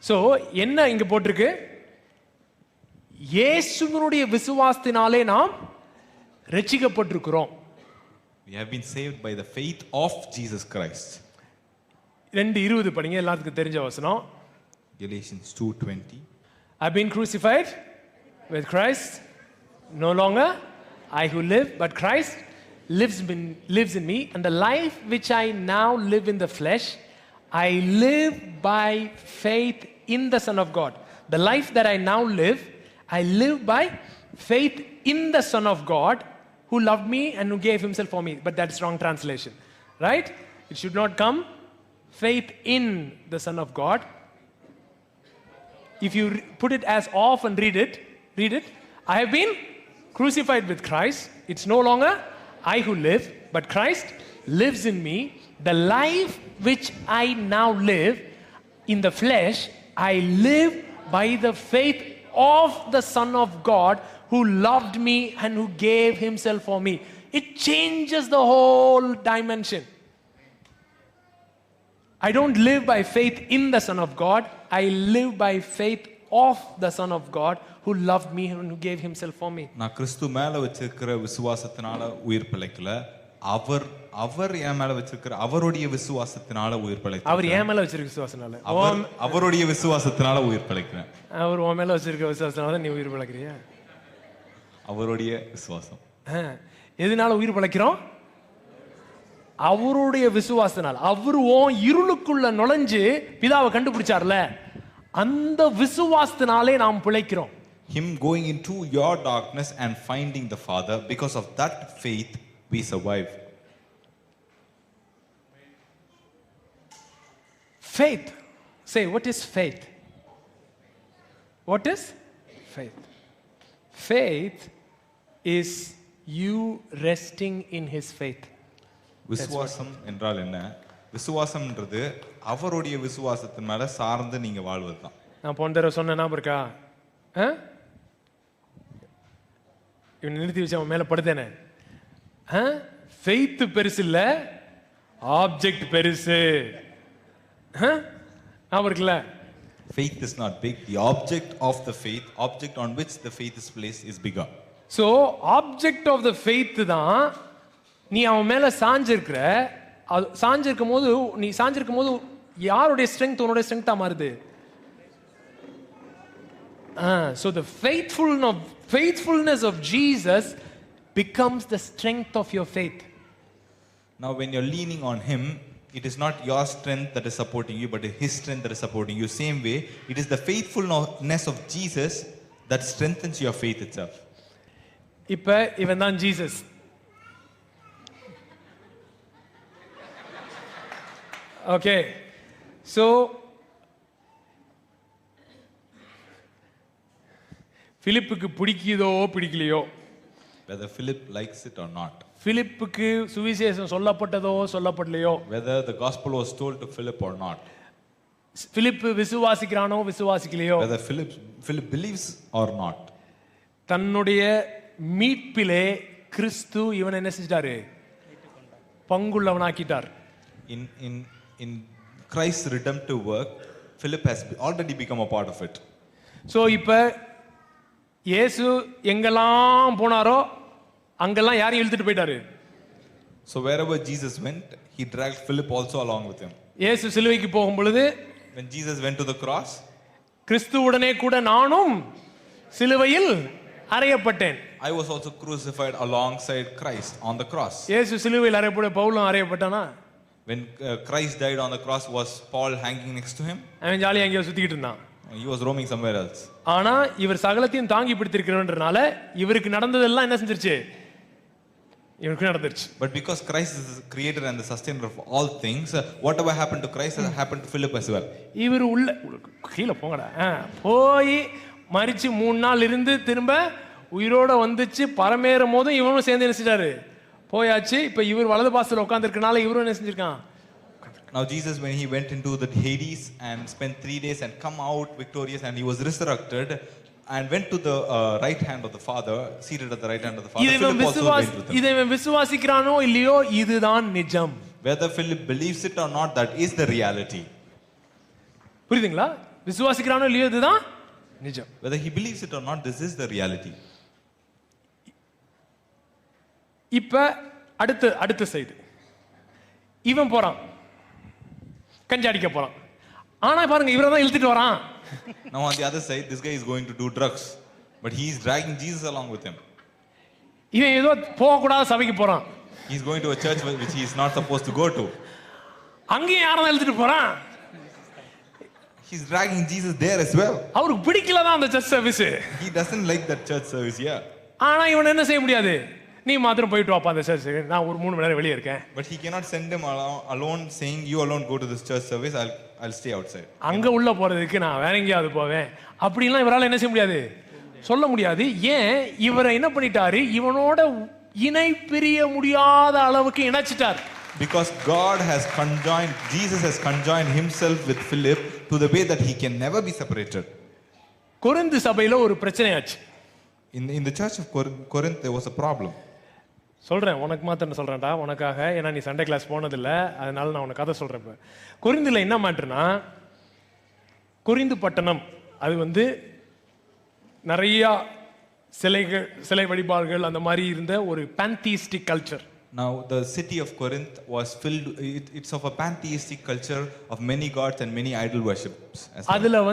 So என்ன இங்க போட்டிருக்கு? இயேசுவினுடைய விசுவாசத்தினாலே நாம் ரட்சிக்கப்பட்டிருக்கிறோம். We have been saved by the faith of Jesus Christ. 2:20 படிங்க, எல்லாத்துக்கும் தெரிஞ்ச வசனம். Galatians 2:20. I've been crucified with Christ. No longer I who live, but Christ lives in me. And the life which I now live in the flesh, I live by faith in the Son of God. The life that I now live, I live by faith in the Son of God who loved me and who gave himself for me. But that's wrong translation, right? It should not come faith in the Son of God. If you put it as off and read it, I have been crucified with Christ. It's no longer I who live, but Christ lives in me. The life which I now live in the flesh, I live by the faith of the Son of God who loved me and who gave himself for me. It changes the whole dimension. I don't live by faith in the Son of God. I live by faith of the Son of God who loved me and who gave himself for me. நான் கிறிஸ்து மேல வச்சிருக்கிற விசுவாசத்தினால உயிர் பிழைக்கல. அவர் என் மேல வச்சிருக்கிற அவருடைய விசுவாசத்தினால உயிர் பிழைக்கிறேன். அவர் என் மேல வச்சிருக்கிற விசுவாசத்தினால, அவருடைய விசுவாசத்தினால உயிர் பிழைக்கிறேன். அவர் உன் மேல வச்சிருக்கிற விசுவாசத்தினால நீ உயிர் பிழைக்கிறியா? அவருடைய விசுவாசம். எதனால உயிர் பிழைக்கிறோம்? அவருடைய விசுவாசத்தினால. அவரு இருளுக்குள்ள நுழைஞ்சு பிதாவை கண்டுபிடிச்சார்ல, அந்த விசுவாசத்தினாலே நாம் பிழைக்கிறோம். Him going into your darkness and finding the Father, because of that faith we survive. Faith. Say, what is faith? What is faith? Faith is you resting in his faith. விசுவாசம் என்றால் என்ன? விசுவாசம்ன்றது அவருடைய விசுவாசத்தின் மேல சார்ந்து நீங்க வாழ்வதுதான். நான் போன தடவை சொன்னேன்னா இருக்கா? இவன் நிறுத்தி வச்சு அவன் மேல படுத்தேனே. ஃபெய்த் பெருசு இல்ல, ஆப்ஜெக்ட் பெருசு. இருக்குல்ல? Faith is not big. The object of the faith, object on which the faith is placed, is bigger. So object of the faith தான் நீ அவன் மேல சாஞ்சிருக்கிற. சாஞ்சிருக்கும் போது நீ சாஞ்சிருக்கும் போது யாருடைய ஸ்ட்ரெங்த் உன்னுடைய ஸ்ட்ரெங்தா மாறுது? So the faithfulness of Jesus becomes the strength of your faith. Now when you're leaning on him, it is not your strength that is supporting you, but his strength that is supporting you. Same way, it is the faithfulness of Jesus that strengthens your faith itself. இப்ப இவன் தான் Jesus. Okay, so பிலிப்புக்கு பிடிக்குதோ பிடிக்கலையோ, whether Philip likes it or not, பிலிப்புக்கு சுவிசேஷம் சொல்லப்பட்டதோ சொல்லப்படலையோ, whether the gospel was told to Philip or not, Philip விசுவாசிக்கிறானோ விசுவாசிக்கலையோ, whether Philip believes or not, தன்னுடைய மீட்பிலே கிறிஸ்து இவனை என்ன செஞ்சிட்டாரு? பங்குள்ளவனாக்கிட்டார். in Christ's redemptive work, Philip has already become a part of it. So இப்ப இயேசு எங்கெல்லாம் போனாரோ அங்கெல்லாம் யாரையும் இழுத்துட்டு போயிட்டாரு? So wherever Jesus went, he dragged Philip also along with him. இயேசு சிலுவைக்கு போகும் பொழுது, When Jesus went to the cross, கிறிஸ்துவுடனே கூட நானும் சிலுவையில் அறையப்பட்டேன். I was also crucified alongside Christ on the cross. இயேசு சிலுவையில் அறையப்பட பவுலும் அறையப்பட்டானா? When Christ died on the cross, was Paul hanging next to him? அவன் ஜாலியா எங்கேயோ சுத்திக்கிட்டு இருந்தான். He was roaming somewhere else. ஆனா இவர் சகலத்தையும் தாங்கி பிடித்திருக்கிறன்றனால இவருக்கு நடந்ததெல்லாம் என்ன செஞ்சிருச்சு? இவருக்கு நடந்துருச்சு. But because Christ is the creator and the sustainer of all things, whatever happened to Christ has happened to Philip as well. இவர் உள்ள கீழே போங்கடா, போய் மரிச்சு 3 நாள் இருந்து திரும்ப உயிரோட வந்துச்சு. பரமேறும் போதும் இவனும் சேர்ந்து என்ன செஞ்சாரு? போயாச்சு. இப்ப இவர் வலது பாசத்துல உட்கார்ந்திருக்கனால இவரும் என்ன செஞ்சிருக்கான்? Now Jesus, when he went into the Hades and spent 3 days and come out victorious, and he was resurrected and went to the right hand of the Father, seated at the right hand of the Father. Philip also went with him. இதை விசுவாசிக்கிறானோ இல்லையோ இதுதான் நிஜம். Whether Philip believes it or not, that is the reality. புரியுதுங்களா? விசுவாசிக்கிறானோ இல்லையோ இதுதான் நிஜம். Whether he believes it or not, this is the reality. இப்ப அடுத்த செய்தி, இவன் போறான் கஞ்சாடிக்க போறான். ஆனா பாருங்க இவரை தான் இழுத்துட்டு வரான். Now on the other side, this guy is going to do drugs, but he is dragging Jesus along with him. இவன் ஏதோ போக கூடாத சபைக்கு போறான். He is going to a church which he is not supposed to go to. அங்கேயும் யாரை தான் இழுத்துட்டு போறான்? He is dragging Jesus there as well. அவருக்கு பிடிக்கல தான் அந்த church service. He doesn't like that church service here. ஆனா இவன் என்ன செய்ய முடியாது? நீ மாத்திரம் போயிட்டு வாப்பா அந்த சர்ச்சுக்கு, நான் ஒரு 3 மணி நேரம் வெளியே இருக்கேன். But he cannot send him alone saying, you alone go to this church service, I'll stay outside. அங்க உள்ள போறதுக்கு நான் வேற எங்கேயாவது போவேன் அப்படின்லாம் இவரால் என்ன செய்ய முடியாது? சொல்ல முடியாது. ஏன்? இவரை என்ன பண்ணிட்டாரு? இவனோட இணை பிரிய முடியாத அளவுக்கு இணைச்சிட்டார். Because God has conjoined, Jesus has conjoined himself with Philip to the way that he can never be separated. Corinth சபையில ஒரு பிரச்சனை ஆச்சு. In the church of Corinth, there was a problem. சொல்றேன், உனக்கு மாத்திரம் சொல்றேன்டா, உனக்காக. ஏன்னா நீ சண்டே கிளாஸ் போனதில்லை, அதனால நான் உனக்கு கதை சொல்றேன். இப்போ கொரிந்துல என்ன மாட்டுனா, கொரிந்து பட்டணம் அது நிறைய சிலை வழிபாடுகள் அந்த மாதிரி இருந்த ஒரு pantheistic culture. Now the city of Corinth was filled, it's of a pantheistic culture of many gods and many idol worships. அதுல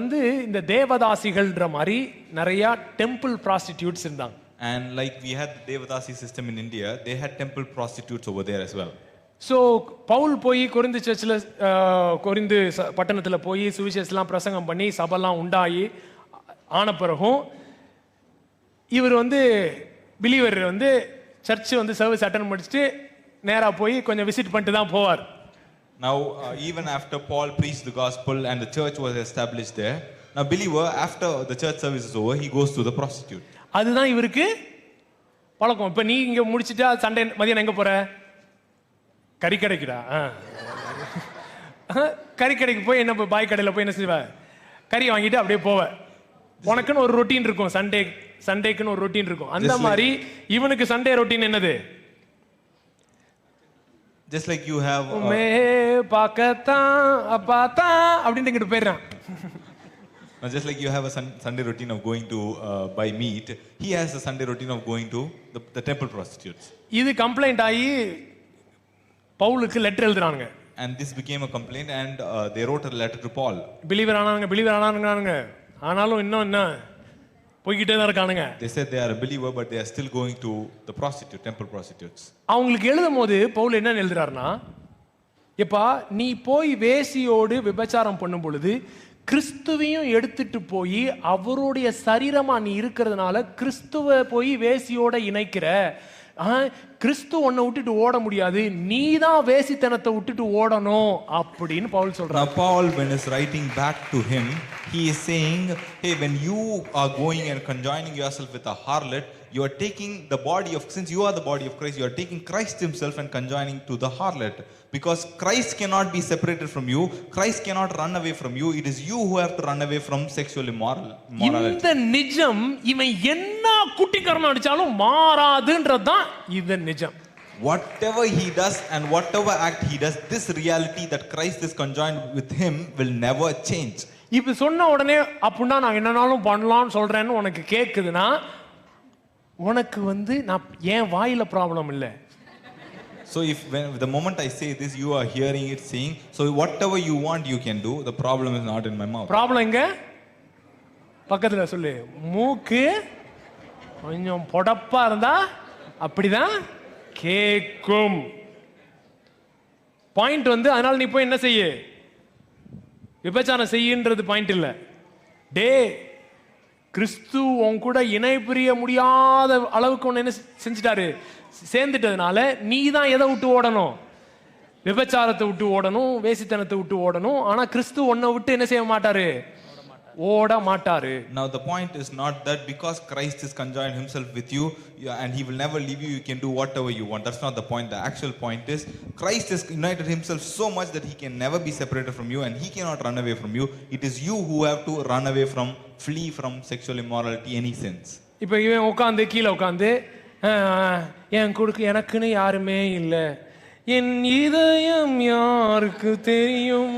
இந்த தேவதாசிகள்ன்ற மாதிரி நிறைய டெம்பிள் ப்ராஸ்டிடியூட்ஸ் இருந்தாங்க. And like we had the Devadasi system in India, they had temple prostitutes over there as well. So Paul போய் Corinth சர்ச்சில், Corinth பட்டணத்துல போய் சுவிசேஷம்லாம் பிரசங்கம் பண்ணி சபைலாம் உண்டாகி ஆன பிறகும் இவர் பிலீவர் சர்ச் சர்வீஸ் அட்டெண்ட் பண்ணிட்டு நேரா போய் கொஞ்சம் விசிட் பண்ணிட்டு தான் போவார். Now even after Paul preached the gospel and the church was established there, now believer after the church service is over, he goes to the prostitute. அதுதான் இவருக்கு பழக்கம். இப்ப நீ இங்க முடிச்சிட்டா சண்டே மதியம் எங்க போற? கறிக்கடைக்குடா. கறிக்கடைக்கு போய் என்ன பாய் கடையில போய் என்ன செய்வ? கறி வாங்கிட்டு அப்படியே போவ. உனக்குன்னு ஒரு ரொட்டீன் இருக்கும். சண்டேக்குன்னு ஒரு ரொட்டீன் இருக்கும். அந்த மாதிரி இவனுக்கு சண்டே ரொட்டீன் என்னது? Just like you have பாக்கத்தான் அப்பாத்தான் அப்படின்ட்டு இங்கிட்டு போயிடுறான். Just like you have a Sunday routine of going to buy meat, he has a Sunday routine of going to the temple prostitutes. இது கம்ப்ளைண்ட் ஆகி பவுலுக்கு லெட்டர் எழுதுறாங்க. And this became a complaint, and they wrote a letter to Paul. Believer ஆனானுங்க. ஆனாலும் இன்னும் என்ன போய்கிட்டே தான் இருக்கானுங்க. They said they are a believer, but they are still going to the temple prostitutes. அவங்களுக்கு எழுதும் போது பவுல் என்ன எழுதுறாருன்னா, எப்பா நீ போய் வேசியோடு விபச்சாரம் பண்ணும் பொழுது கிறிஸ்துவையும் எடுத்துட்டு போய் அவருடைய சரீரமா நீ இருக்கிறதுனால கிறிஸ்துவ போய் வேசியோட இணைக்கிற. கிறிஸ்து உன்னை விட்டுட்டு ஓட முடியாது, நீ தான் வேசித்தனத்தை விட்டுட்டு ஓடணும் அப்படின்னு பவுல் சொல்றார். Now Paul, when he's writing back to him, he is saying, hey, when you are going and conjoining yourself with a harlot, you are taking the body of, since you are the body of Christ, you are taking Christ himself and conjoining to the harlot. Because Christ cannot be separated from you, Christ cannot run away from you, it is you who have to run away from sexual immorality. இந்த நிஜம் இவன் என்ன குட்டிக்கரணம் அடிச்சாலும் மாறாதுன்றதுதான் இது நிஜம். Whatever he does and whatever act he does, this reality that Christ is conjoined with him will never change. இப்ப சொன்ன உடனே அப்படின்னா நான் என்னனாலும் பண்ணலாம்னு சொல்றேன்னு உனக்கு கேக்குதுன்னா, உனக்கு நான் ஏன் வாயில ப்ராப்ளம் இல்லை. So if the moment I say this, you are hearing it saying, so whatever you want you can do, the problem is not in my mouth. Problem எங்க? பக்கத்துல சொல்லு. மூக்கு கொஞ்சம் பொடப்பா இருந்தா அப்படிதான் கேக்கும். பாயிண்ட் அதனால நீ போய் என்ன செய்ய, விபச்சாரம் செய்யுன்றது பாயிண்ட் இல்ல. டே, கிறிஸ்து உன் கூட இணை பிரிய முடியாத அளவுக்கு ஒன்று என்ன செஞ்சிட்டாரு, சேர்ந்துட்டதுனால நீ தான் எதை விட்டு ஓடணும், விபச்சாரத்தை விட்டு ஓடணும், வேசித்தனத்தை விட்டு ஓடணும். ஆனா கிறிஸ்து உன்னை விட்டு என்ன செய்ய மாட்டாரு, ஓட மாட்டாரு. Now the point is not that because Christ is conjoined himself with you and he will never leave you, you can do whatever you want. That's not the point. The actual point is Christ has united himself so much that he can never be separated from you and he cannot run away from you. It is you who have to run away from, flee from sexual immorality, any sins. இப்போ இவன் உட்காந்து கீழே உட்காந்து எனக்குன்னு யாருமே இல்லை, என் இதயம் யாருக்கு தெரியும்,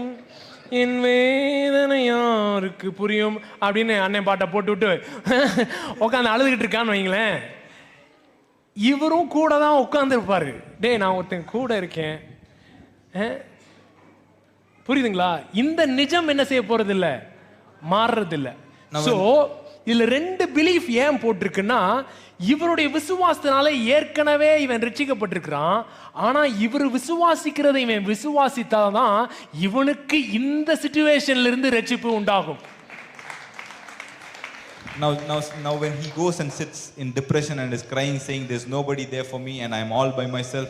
என் வேதனை யாருக்கு புரியும் அப்படின்னு அண்ணன் பாட்டை போட்டு விட்டு உட்காந்து அழுதுகிட்டு இருக்கான்னு வைங்களேன். இவரும் கூட தான் உட்கார்ந்து இருப்பாரு. டே, நான் ஒருத்தன் கூட இருக்கேன், புரியுதுங்களா? இந்த நிஜம் என்ன செய்ய போறது இல்ல, மாறுறது இல்ல. சோ இதுல ரெண்டு பிலீஃப் ஏன் போட்டிருக்குன்னா, இவருடைய விசுவாசத்தினால ஏற்கனவே இவன் ரட்சிக்கப்பட்டிருக்கிறான். ஆனா இவர் விசுவாசிக்கிறதை இவன் விசுவாசித்தாதான் இவனுக்கு இந்த சிச்சுவேஷன்ல இருந்து ரட்சிப்பு உண்டாகும். Now when he goes and sits in depression and is crying saying there's nobody there for me and I'm all by myself,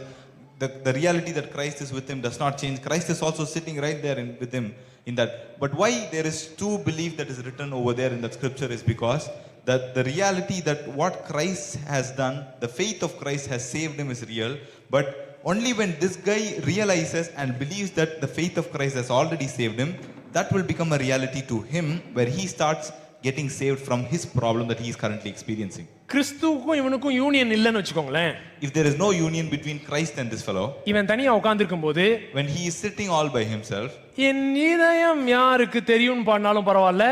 the reality that Christ is with him does not change. Christ is also sitting right there with him in that. But why there is true belief that is written over there in that scripture is because that the reality that what Christ has done, the faith of Christ has saved him is real. But only when this guy realizes and believes that the faith of Christ has already saved him, that will become a reality to him where he starts getting saved from his problem that he is currently experiencing. கிறிஸ்துவுக்கும் இவனுக்கும் union இல்லன்னு வெச்சுக்கோங்களேன். If there is no union between Christ and this fellow, இவன் தனியா உட்கார்ந்திருக்கும்போது, when he is sitting all by himself, என் இதயம் யாருக்கு தெரியும்னு பாடினாலும் பரவாயில்ல,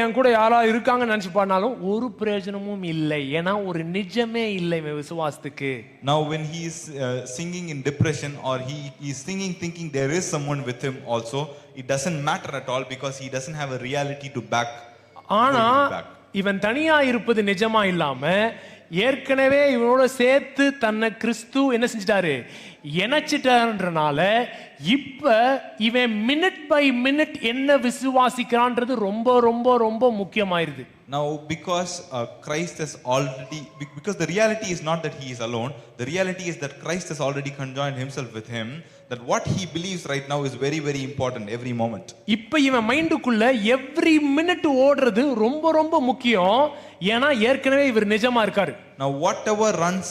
என் கூட யாரா இருக்காங்கன்னு நினைச்சு பாடினாலும் ஒரு பிரயோஜனமும் இல்லை. ஏன்னா ஒரு நிஜமே இல்லை இவன் விசுவாசத்துக்கு. Now when he is singing in depression or he is singing thinking there is someone with him also, it doesn't matter at all because he doesn't have a reality to back. ஆனா இவன் தனியா இருப்பது நிஜமா இல்லாம ஏற்கனவே இவனோட சேர்த்து தன்னை கிறிஸ்து என்ன செஞ்சிட்டாரு, இணைச்சிட்டான்றனால இப்ப இவன் மினிட் பை மினிட் என்ன விசுவாசிக்கிறான்றது ரொம்ப ரொம்ப ரொம்ப முக்கியமாயிருது. Now because Christ has already, because the reality is not that he is alone, the reality is that Christ has already conjoined himself with him, that what he believes right now is very very important every moment. இப்ப இவன் மைண்டுக்குள்ள every minute ஓடுறது ரொம்ப ரொம்ப முக்கியம். ஏன்னா ஏற்கனவே இவர் நிஜமா இருக்காரு. Now whatever runs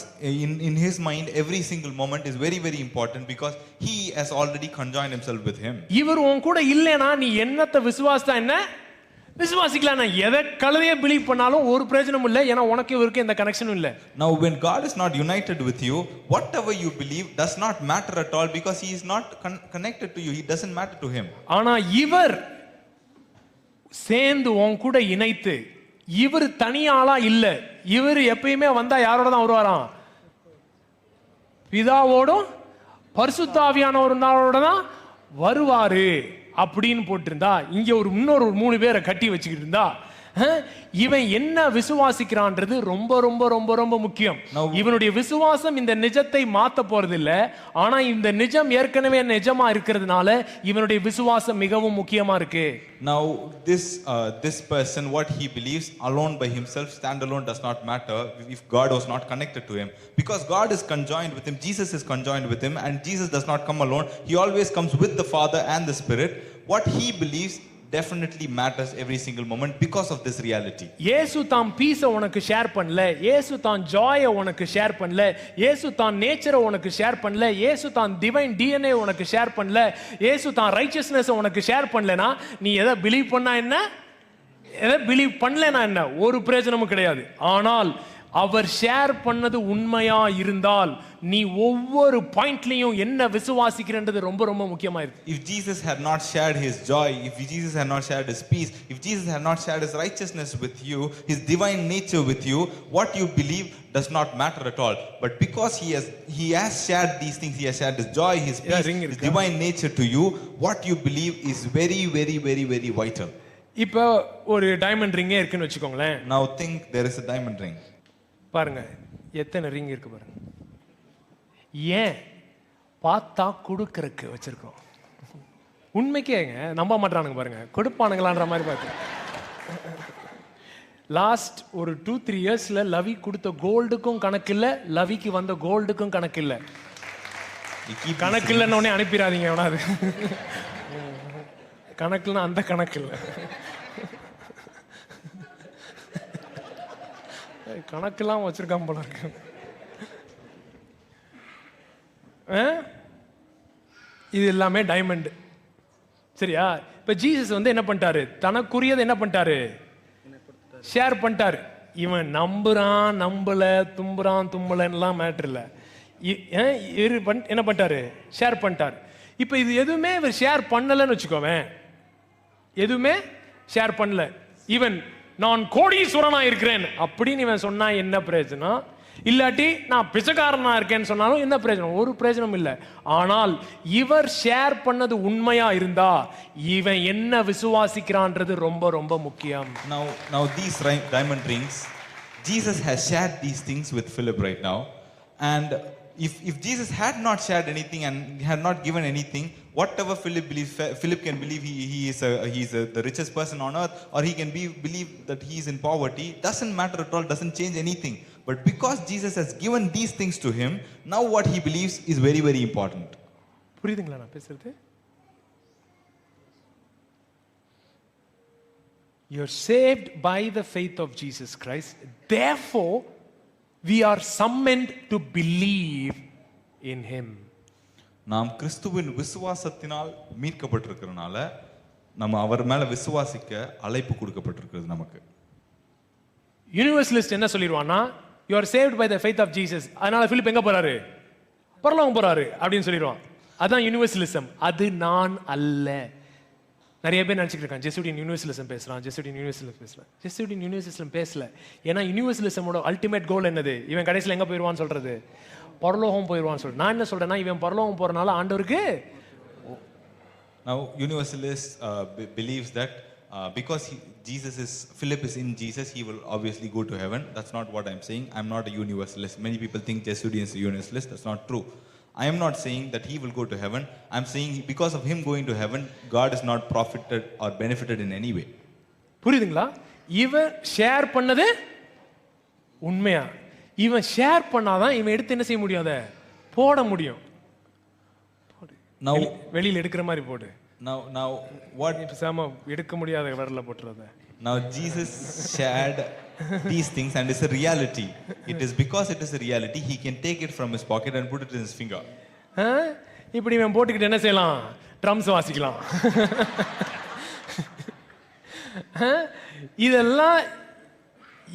in his mind every single moment is very very important because he has already conjoined himself with him. இவர் உன் கூட இல்லைனா நீ என்னத்தை விசுவாசித்தா என்ன விசுவாசிக்கலாம், எதை கழுதைய பிலீவ் பண்ணாலும் ஒரு பிரயோஜனம் இல்லை. ஏன்னா உனக்கு இவருக்கு எந்த கனெக்ஷனும் இல்லை. Now when God is not united with you, whatever you believe does not matter at all because he is not connected to you. It doesn't matter to him. ஆனா இவர் சேர்ந்து உன் கூட இணைத்து, இவர் தனியாளா இல்ல, இவர் எப்பயுமே வந்தா யாரோட தான் வருவாராம், பிதாவோடும் பரிசுத்த ஆவியானவரோட தான் வருவாரு அப்படின்னு போட்டிருந்தா, இங்க இன்னொரு 3 பேரை கட்டி வச்சுக்கிட்டு இருந்தா இவன் என்ன விசுவாசிக்கிறான்றது ரொம்ப ரொம்ப ரொம்ப ரொம்ப முக்கியம். இவனுடைய விசுவாசம் இந்த நிஜத்தை மாத்த போறது இல்ல, ஆனா இந்த நிஜம் ஏற்கனவே நிஜமா இருக்கிறதுனால இவனுடைய விசுவாசம் மிகவும் முக்கியமா இருக்கு. Now this person, what he believes alone by himself, stand alone, does not matter if God was not connected to him, because God is conjoined with him, Jesus is conjoined with him, and Jesus does not come alone. He always comes with the Father and the Spirit. What he believes definitely matters every single moment because of this reality. இயேசு தான் பீஸை உனக்கு share பண்ணல, இயேசு தான் ஜாயை உனக்கு share பண்ணல, இயேசு தான் நேச்சரை உனக்கு ஷேர் பண்ணல, இயேசு தான் டிவைன் டிஎன்ஏ உனக்கு ஷேர் பண்ணல, இயேசு தான் ரைச்சஸ்னஸ் உனக்கு ஷேர் பண்ணலனா நீ எதை பிலீவ் பண்ணா என்ன, எதை பிலீவ் பண்ணலனா என்ன, ஒரு பிரயோஜனமும் கிடையாது. ஆனால் அவர் ஷேர் பண்ணது உண்மையா இருந்தால் நீ ஒவ்வொரு பாயிண்ட்லயும் என்ன விசுவாசிக்கிறன்றது ரொம்ப ரொம்ப முக்கியமா இருக்கு. If Jesus had not shared his joy, if Jesus had not shared his peace, if Jesus had not shared his righteousness with you, his divine nature with you, what you believe does not matter at all. But because he has shared these things, he has shared his joy, his peace, his divine nature to you, what you believe is very very very very vital. இப்போ ஒரு diamond ரிங்கே இருக்குன்னு வெச்சுக்கோங்களேன். Now think there is a diamond ring. பாருங்க எத்தனை ring இருக்கு பாருங்க. ஏன் பார்த்தா கொடுக்கறக்கு வச்சிருக்கோம். உண்மைக்கேங்க நம்ப மாட்டானுங்க பாருங்க, கொடுப்பானுங்களான்ற மாதிரி பார்த்து. லாஸ்ட் ஒரு 2-3 இயர்ஸ்ல லவி கொடுத்த கோல்டுக்கும் கணக்கு இல்ல, லவிக்கு வந்த கோல்டுக்கும் கணக்கு இல்ல. கணக்கு இல்லைன்னு உடனே அனுப்பிடாதீங்க எவனாது. கணக்குன்னா அந்த கணக்கு இல்லை, கணக்கெல்லாம் வச்சிருக்காம போல இருக்கு. இது எல்லாமே டைமண்ட், சரியா? இப்ப ஜீசஸ் வந்து என்ன பண்ணிட்டாரு, தனக்குரியதை என்ன பண்ணிட்டாரு, ஷேர் பண்ணிட்டாரு. இவன் நம்புறான் நம்பல, தும்புறான் தும்பலன்னுலாம் மேட்டர் இல்லை. என்ன பண்ணிட்டாரு, ஷேர் பண்ணிட்டாரு. இப்ப இது எதுவுமே இவர் ஷேர் பண்ணலன்னு வச்சுக்கோவேன், எதுவுமே ஷேர் பண்ணல. ஈவன் நான் கோடீஸ்வரனா இருக்கிறேன் அப்படின்னு இவன் சொன்னா என்ன பிரயோஜனம்? இல்லாட்டி நான் பிச்சைக்காரனா இருக்கேன்னு சொன்னாலும் என்ன பிரயோஜனம்? ஒரு பிரயோஜனம் இல்லை. ஆனால் இவர் ஷேர் பண்ணது உண்மையா இருந்தா இவன் என்ன விசுவாசிக்கிறான்றது ரொம்ப ரொம்ப முக்கியம். Now these diamond rings, Jesus has shared these things with Philip right now, and if Jesus had not shared anything and had not given anything, whatever Philip believes, Philip can believe he is the richest person on earth, or he can believe that he is in poverty. Doesn't matter at all, doesn't change anything. But because Jesus has given these things to him, now what he believes is very very important. புரியுதுங்களா நான் பேசுறது? You're saved by the faith of Jesus Christ. Therefore we are summoned to believe in him. நாம் கிறிஸ்துவின் விசுவாசத்தினால் மீட்கப்பட்டிருக்கிறனால நம்ம அவர் மேல விசுவாசிக்க அழைப்பு கொடுக்கப்பட்டிருக்கிறது நமக்கு. யூனிவர்சலிஸ்ட் என்ன சொல்லிடுவான்னா, you are saved by the faith of Jesus. அதனால பிலிப் எங்க போறாரு, பரலோகம் போறாரு அப்படின்னு சொல்லிடுவான். அதான் யூனிவர்சலிசம். அது நான் அல்ல. நிறைய பேர் நினைச்சிட்டு இருக்காங்க ஜெசுடின் யூனிவர்சலிசம் பேசுறான், ஜெசுடின் யூனிவர்சலிசம் பேசுறான். ஜெசுடின் யூனிவர்சலிசம் பேசல. ஏன்னா யூனிவர்சலிசமோட அல்டிமேட் கோல் என்னது, இவன் கடைசியில் எங்க போயிடுவான்னு சொல்றது, பரலோகம் போயிடுவான்னு சொல்றேன். நான் என்ன சொல்றேன்னா, இவன் பரலோகம் போறனால ஆண்டவருக்கு. Now universalist believes that because Philip is in Jesus, he will obviously go to heaven. That's not what I'm saying. I'm not a universalist. Many people think Jesudian is a universalist. That's not true. I am not saying that he will go to heaven. I'm saying because of him going to heaven, God is not profited or benefited in any way. புரியுதுங்களா? இவன் share பண்ணது உண்மையா, இவன் share பண்ணாதான் இவன் எடுத்து என்ன செய்ய முடியும், அதை போட முடியும். Now வெளியில எடுக்கிற மாதிரி போடு. Now what பேசாம எடுக்க முடியாத வரல போட்டுறத. Now Jesus shared these things and it's a reality. It is because it is a reality, he can take it from his pocket and put it in his finger. இப்படி இவன் போட்டுக்கிட்டு என்ன செய்யலாம், drums வாசிக்கலாம். இதெல்லாம்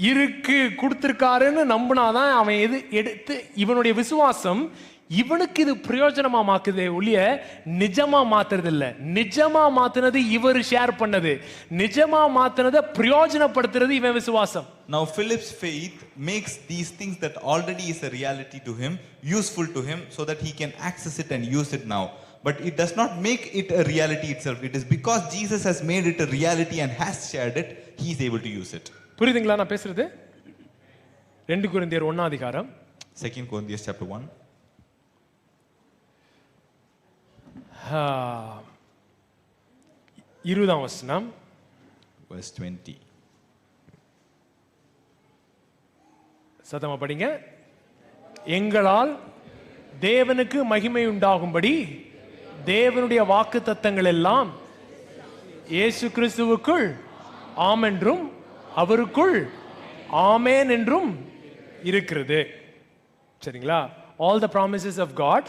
இருக்கு கொடுத்திருக்காருன்னு நம்பினாதான் அவன் எது எடுத்து இவனுடைய விசுவாசம் இவனுக்கு இது பிரயோஜனமா மாக்குதே ஒழிய நிஜமா மாத்துறது இல்ல. நிஜமா மாத்துனது இவர் ஷேர் பண்ணது, நிஜமா மாத்துனதை பிரயோஜனப்படுத்துறது இவன் விசுவாசம். Now Philip's faith makes these things that already is a reality to him useful to him so that he can access it and use it now. but it does not make it a reality itself. It is because Jesus has made it a reality and has shared it, he is able to use it. புரியுதுங்களா நான் பேசுறது? 2 கொரிந்தியர் 1 அதிகாரம் 2 Corinthians chapter 1 20 வசனம் verse 20. சத்தமா படிங்க. எங்களால் தேவனுக்கு மகிமை உண்டாகும்படி தேவனுடைய வாக்குத்தத்தங்கள் எல்லாம் இயேசு கிறிஸ்துவுக்குள் ஆம் என்றும் அவருக்குள் ஆமென் என்றும் இருக்கிறது. சரிங்களா? All the promises of God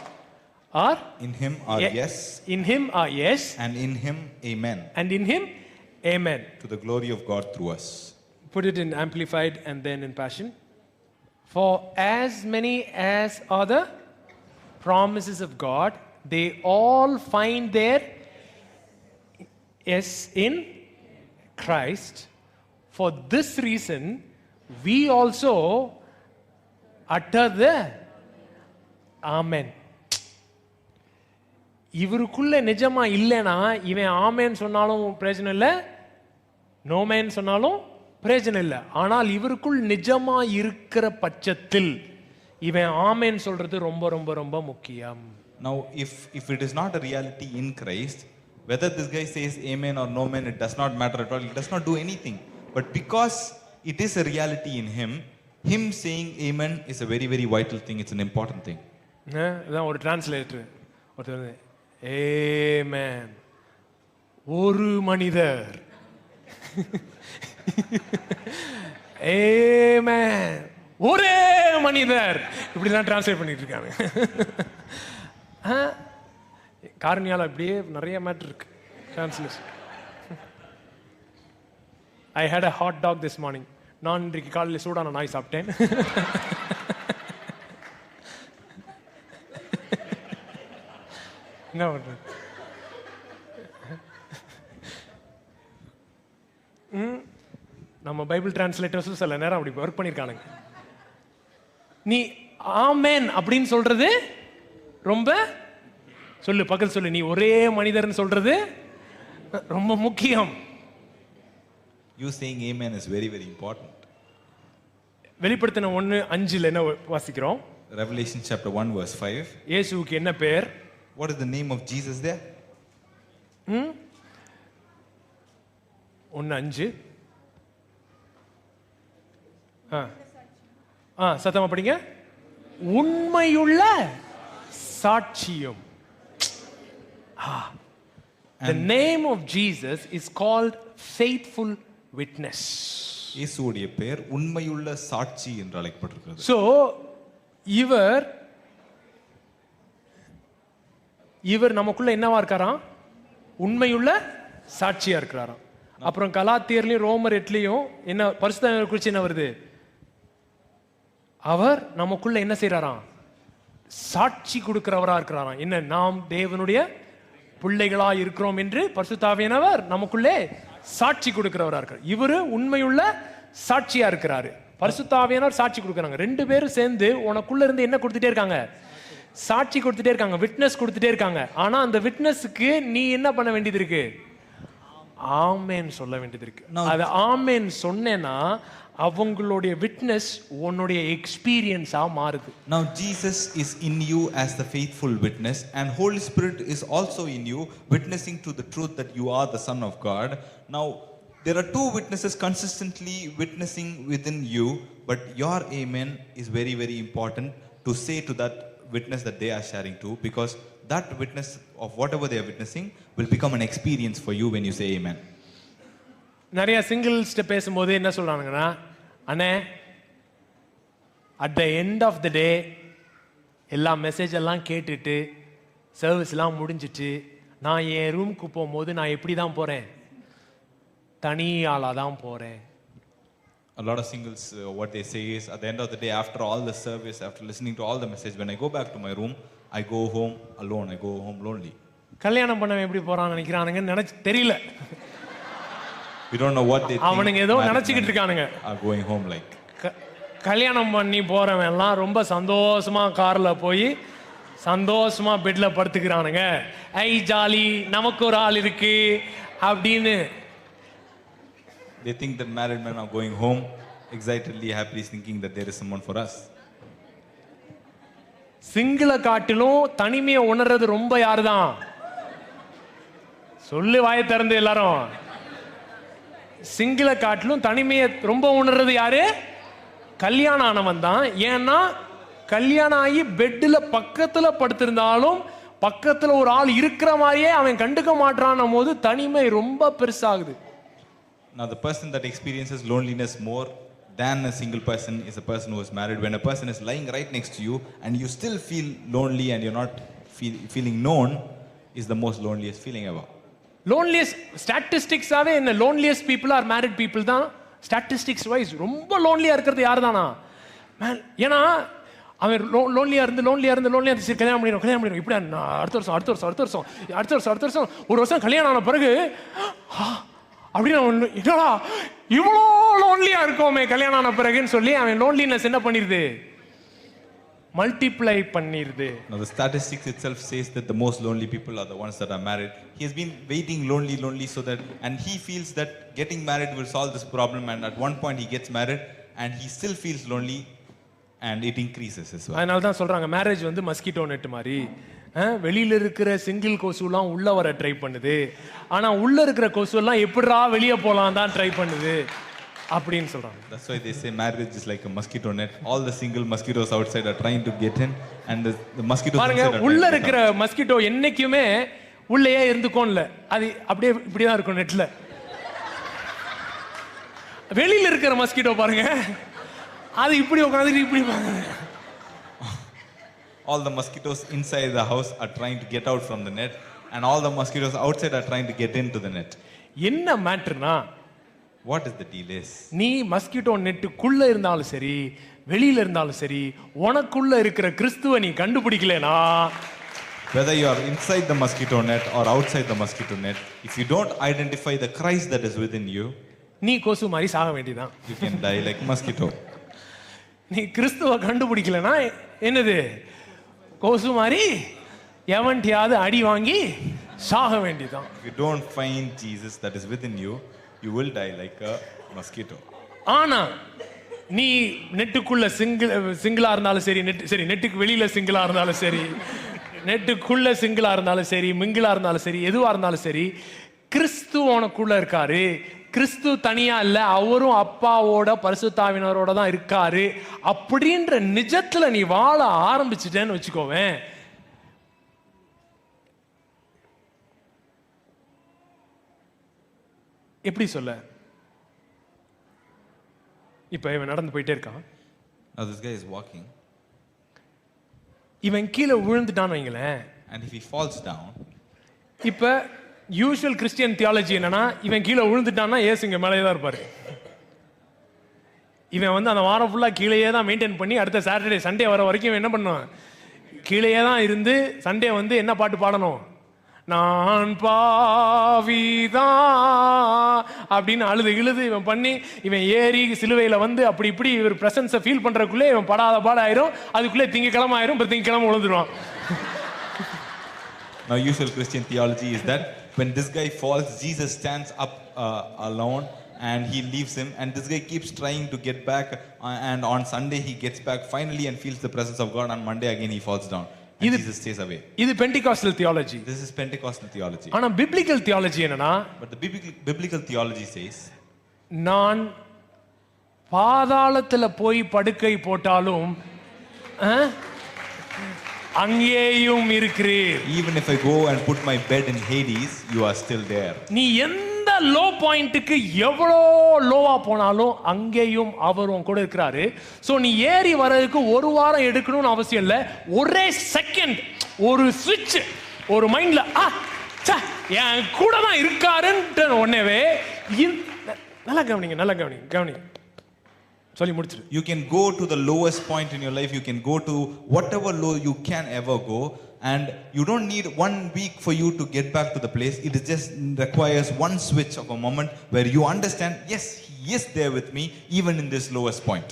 are In him are yes, in him are yes, and in him amen, and in him amen. to the glory of God through us. Put it in amplified and then in passion. For as many as are the promises of God, they all find their yes in Christ. For this reason, we also utter the Amen. இவருக்குள்ள நிஜமா இல்லைனா இவன் ஆமேன் சொன்னாலும் பிரயோஜனம் இல்லை, நோமேன் சொன்னாலும் பிரயோஜனம் இல்லை. ஆனால் இவருக்குள் நிஜமா இருக்கிற பட்சத்தில் இவன் ஆமேன் சொல்றது ரொம்ப ரொம்ப ரொம்ப முக்கியம். Now if it is not a reality in Christ, whether this guy says amen or no man, it does not matter at all. It does not do anything. But because it is a reality in him saying amen is a very very vital thing. It's an important thing. இதான் ஒரு translator ஒருத்தர் ஆமென் ஒரு மனிதர் ஆமென் ஒரே மனிதர் இப்படிதான் translate பண்ணிட்டு இருக்காங்க. காரணியால அப்படியே நிறைய மேட்டர் இருக்கு translation. I had a hot dog this morning. நான் இன்றைக்கு காலையில் சூடான நாய் சாப்பிட்டேன். என்ன பண்றது? நம்ம பைபிள் டிரான்ஸ்லேட்டர்ஸும் சில நேரம் அப்படி ஒர்க் பண்ணியிருக்கானுங்க. நீ ஆமென் அப்படின்னு சொல்றது ரொம்ப சொல்லு பக்கத்து சொல்லு, நீ ஒரே மனிதர்னு சொல்றது ரொம்ப முக்கியம். You saying amen is very very important. வெளிப்படுத்தின 1:5 என்ன வாசிக்கிறோம்? Revelation chapter 1 verse 5. இயேசுவுக்கு என்ன பேர்? What is the name of Jesus there? 1:5 சத்தமா படிங்க. உண்மையுள்ள சாட்சியம். The name of Jesus is called faithful witness. இயேசுவுடைய பெயர் உண்மையுள்ள சாட்சி என்று அழைக்கப்படுகிறது. So இவர் நமக்குள்ள என்னவா இருக்காராம்? உண்மையுள்ள சாட்சியா இருக்கிறாராம். அப்புறம் கலாத்தியர்லயும் ரோமர் 8லயும் என்ன பரிசுத்தவான்களை குறித்து என்ன வருது? அவர் நமக்குள்ள என்ன செய்யறாராம்? சாட்சி கொடுக்கிறவரா இருக்கிறாராம். என்ன? நாம் தேவனுடைய பிள்ளைகளா இருக்கிறோம் என்று பரிசுத்தாவியானவர் நமக்குள்ளே சாட்சி கொடுக்கிறவரா இருக்கார். இவரு உண்மையுள்ள சாட்சியா இருக்கிறாரு. பரிசுத்தாவியானவர் சாட்சி கொடுக்கறாங்க. ரெண்டு பேரும் சேர்ந்து உனக்குள்ள இருந்து என்ன கொடுத்துட்டே இருக்காங்க? சாட்சி கொடுத்துட்டே இருக்காங்க, விட்னஸ் கொடுத்துட்டே இருக்காங்க. ஆனா அந்த விட்னஸ்க்கு நீ என்ன பண்ண வேண்டியது இருக்கு? ஆமென் சொல்ல வேண்டியது இருக்கு. அது ஆமென் சொன்னேன்னா அவங்களுடைய விட்னஸ் உன்னுடைய எக்ஸ்பீரியன்ஸா மாறுது. Now Jesus is in you as the faithful witness, and Holy Spirit is also in you, witnessing to the truth that you are the Son of God. Now there are two witnesses consistently witnessing within you, but your amen is very very important to say to that witness that they are sharing to, because that witness of whatever they are witnessing will become an experience for you when you say amen. நிறைய சிங்கிள்ஸ்ட பேசும்போது என்ன சொல்றாங்கன்னா, அண்ணே at the end of the day எல்லா message எல்லாம் கேட்டுட்டு சர்வீஸ்லாம் முடிஞ்சிட்டு நான் என் ரூமுக்கு போகும்போது நான் எப்படி தான் போறேன்? தனி ஆளாக தான் போறேன். A lot of singles, what they say is, at the end of the day, after all the service, after listening to all the message, when I go back to my room, I go home alone. I go home lonely. கல்யாணம் பண்ணவன் எப்படி போறான்னு நினைக்கிறானுங்கன்னு நினைச்சு தெரியல. We don't know what they think. அவனுங்க ஏதோ நினைச்சுக்கிட்டு இருக்கானுங்க. Are going home like. கல்யாணம் பண்ணி போறவன் எல்லாம் ரொம்ப சந்தோஷமா கார்ல போய் சந்தோஷமா பெட்ல படுத்துக்கிறானுங்க. ஐ ஜாலி, நமக்கு ஒரு ஆள் இருக்கு அப்படின்னு. They think that married men are going home excitedly, happily, thinking that there is someone for us. சிங்கிள காட்டிலும் தனிமையை உணர்றது ரொம்ப யாருதான்? சொல்லு வாயை திறந்து எல்லாரும். சிங்கிள காட்டிலும் தனிமையை ரொம்ப உணர்றது யாரு? கல்யாணம் ஆனவன் தான். ஏன்னா கல்யாணம் ஆகி பெட்ல பக்கத்துல படுத்திருந்தாலும் பக்கத்துல ஒரு ஆள் இருக்கிற மாதிரியே அவன் கண்டுக்க மாட்டான் போது தனிமை ரொம்ப பெருசாகுது. Now the person that experiences loneliness more than a single person is a person who is married. When a person is lying right next to you and you still feel lonely and you're not feeling known, is the most loneliest feeling ever. Loneliest statistics ஆவே என்ன, loneliest people are married people தான். statistics wise ரொம்ப லோன்லியா இருக்கிறது யார் தானா? ஏன்னா அவன் லோன்லியா இருந்து சரி கல்யாணம் பண்ணிடும் இப்படி அடுத்த வருஷம் ஒரு வருஷம் கல்யாணம் ஆன பிறகு அப்படின்னு என்னடா இவ்வளோ லோன்லியா இருக்கோமே கல்யாணம் ஆன பிறகுன்னு சொல்லி அவன் லோன்லினஸ் என்ன பண்ணிருது? Multiply பண்ணிருது. Now the statistics itself says that the most lonely people are the ones that are married. He has been waiting lonely so that, and he feels that getting married will solve this problem, and at one point he gets married and he still feels lonely and it increases as well. அதனால தான் சொல்றாங்க marriage வந்து mosquito net மாதிரி. வெளியில இருக்கிற single கொசுலாம் உள்ள வர try பண்ணுது, ஆனா உள்ள இருக்கிற கொசுலாம் எப்படிரா வெளியே போலாம் தான் ட்ரை பண்ணுது அப்படின்னு சொல்றாங்க. That's why they say marriage is like a mosquito net. All the single mosquitoes outside are trying to get in, and the mosquitoes பாருங்க உள்ள இருக்கிற மஸ்கிட்டோ என்னைக்குமே உள்ளேயே இருந்துக்கோன்ல, அது அப்படியே இப்படி தான் இருக்கும் நெட்ல. வெளியில இருக்கிற மஸ்கிட்டோ பாருங்க அது இப்படி உட்கார்ந்து இப்படி பாருங்க. All the mosquitoes inside the house are trying to get out from the net, and all the mosquitoes outside are trying to get into the net. என்ன மேட்டர்னா, what is the deal is, நீ mosquito நெட்டுக்குள்ள இருந்தாலும் சரி வெளியில இருந்தாலும் சரி உனக்குள்ள இருக்கிற கிறிஸ்துவை நீ கண்டுபிடிக்கலனா, whether you are inside the mosquito net or outside the mosquito net, if you don't identify the Christ that is within you, நீ கொசு மாதிரி சாக வேண்டியதான். you can die like mosquito. நீ கிறிஸ்துவை கண்டுபிடிக்கலனா என்னது? கொசு மாதிரி எவன்டியாவது அடி வாங்கி சாக வேண்டியதான். If you don't find Jesus that is within you, you will die like a mosquito. ஆனா நீ நெட்டுக்குள்ள சிங்கிளா இருந்தாலும் சரி, நெட்டுக்கு வெளியில சிங்கிளா இருந்தாலும் சரி, நெட்டுக்குள்ள சிங்கிளா இருந்தாலும் சரி, மிங்கிளா இருந்தாலும் சரி, எதுவா இருந்தாலும் சரி, கிறிஸ்து உனக்குள்ள இருக்காரு. கிறிஸ்து தனியா இல்ல, அவரும் அப்பாவோட பரிசுத்தாவினரோட தான் இருக்காரு அப்படின்ற நிஜத்துல நீ வாழ ஆரம்பிச்சிட்டேன்னு வச்சுக்கோவேன், எப்படி சொல்ல, இப்ப இவன் நடந்து போயிட்டே இருக்கான். Now this guy is walking, இவன் கீழே விழுந்துட்டான்னு வைங்களேன், and if he falls down, இப்ப யூசுவல் கிறிஸ்டியன் தியாலஜி என்னன்னா, இவன் கீழே விழுந்துட்டான்னா ஏசு இங்க மேலே தான் இருப்பாரு. இவன் வந்து அந்த வாரம் ஃபுல்லா கீழேயே தான் மெயின்டைன் பண்ணி அடுத்த சாட்டர்டே சண்டே வர வரைக்கும் இவன் என்ன பண்ணுவான், கீழேயே தான் இருந்து சண்டே வந்து என்ன பாட்டு பாடணும், நான் பாவிதான் அப்படின்னு அழுது இவன் பண்ணி இவன் ஏறி சிலுவையில வந்து அப்படி இப்படி இவர் பிரசன்ஸை ஃபீல் பண்றதுக்குள்ளே இவன் படாத பாட ஆயிரும். அதுக்குள்ளே திங்கக்கிழமை ஆயிரும், அப்புறம் திங்கக்கிழமை விழுந்துருவான். Now usual Christian theology is that when this guy falls, Jesus stands up alone and he leaves him, and this guy keeps trying to get back, and on Sunday he gets back finally and feels the presence of God. On Monday again he falls down and Jesus stays away. இது Pentecostal theology. This is Pentecostal theology. ஆனா biblical theology என்னன்னா, but the biblical theology says, நான் பாதாளத்துல போய் படுக்கை போட்டாலும் அங்கேயும் இருக்கிறீர். Even if I go and put my bed in Hades, you are still there. நீ எந்த லோ பாயிண்ட்டுக்கு எவ்வளோ லோவா போனாலும் அங்கேயும் அவர் உன் கூட இருக்கிறாரு. சோ நீ ஏறி வர்றதுக்கு ஒரு வாரம் எடுக்கணும்னு அவசியம் இல்லை, ஒரே செகண்ட் ஒரு ஸ்விட்ச் ஒரு மைண்ட்ல என் கூட தான் இருக்காருன்ற உடனேவே நல்லா கவனிங்க சொல்லி முடிச்சிரு. You can go to the lowest point in your life, you can go to whatever low you can ever go, and you don't need 1 week for you to get back to the place. It just requires one switch of a moment where you understand, yes, he is there with me even in this lowest point.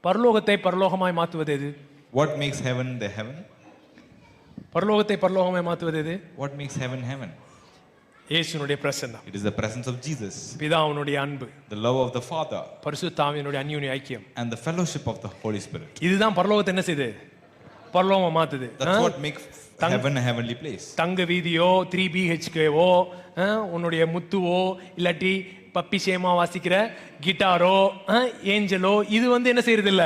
பரலோகத்தை பரலோகமாய் மாற்றுவது எது? What makes heaven the heaven? பரலோகத்தை பரலோகமாய் மாத்துவது எது? What makes heaven heaven? இயேசுனுடைய பிரசன்னம், It is the presence of Jesus, பிதாவினுடைய அன்பு, the love of the Father, பரிசுத்த ஆவியினுடைய அந்யோன்ய ஐக்கியம். and the fellowship of the Holy Spirit. இதுதான் பரலோகத்தை என்ன செய்யுது? பரலோகமா மாத்துது. That's what makes heaven a heavenly place. தங்க வீதியோ 3 BHKவோ உன்னுடைய முத்துவோ இல்லாட்டி பப்பி சேமா வாசிக்கிற கிட்டாரோ ஏஞ்சலோ இது என்ன செய்யறது இல்ல?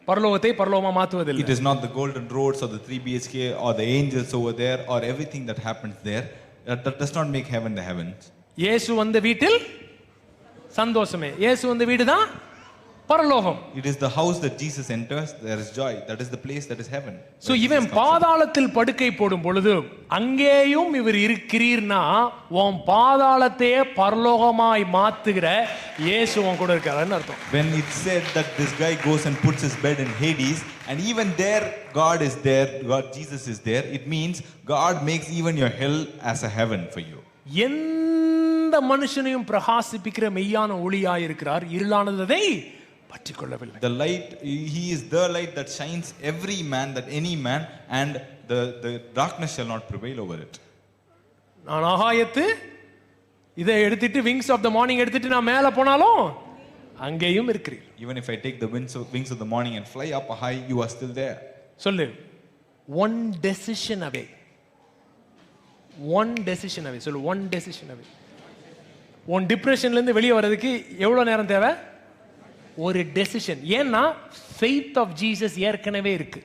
பரலோகத்தை பரலோகமா மாத்துவதில்லை. It is not the golden roads or the 3 BHK or the angels over there or everything that happens there. That does not make heaven the heavens. இயேசு வந்த வீட்டில் சந்தோஷமே. இயேசு வந்த வீடு தான் பரலோகம். It is the house that Jesus enters, there is joy. That is the place that is heaven. So இவன் பாதாளத்தில் படுக்கை போடும் பொழுது அங்கேயும் இவர் இருக்கிறீர்னா உன் பாதாளத்தையே பரலோகமாய் மாத்துகிற இயேசு உன் கூட இருக்காருன்னு அர்த்தம். When it said that this guy goes and puts his bed in Hades and even there God is there, God Jesus is there, it means God makes even your hell as a heaven for you. எந்த மனுஷனையும் பிரகாசிப்பிக்கிற மெய்யான ஒளியாய் இருக்கிறார், இருளானதை பற்றிக்கொள்ளவில்லை. The light, he is the light that shines every man, that any man, and the darkness shall not prevail over it. நான் ஆகாயத்து இதை எடுத்துட்டு wings of the morning எடுத்துட்டு நான் மேல போனாலும் அங்கேயும் இருக்கிறீர். Even if I take the wings of the morning and fly up high, you are still there. சொல்லு, one decision away. One decision away. சொல்லு, one decision away. உன் டிப்ரெஷன்ல இருந்து வெளியே வர்றதுக்கு எவ்வளவு நேரம் தேவை? ஒரு டெசிஷன். ஏன்னா ஃபெய்த் ஆஃப் ஜீசஸ் ஏற்கனவே இருக்கு,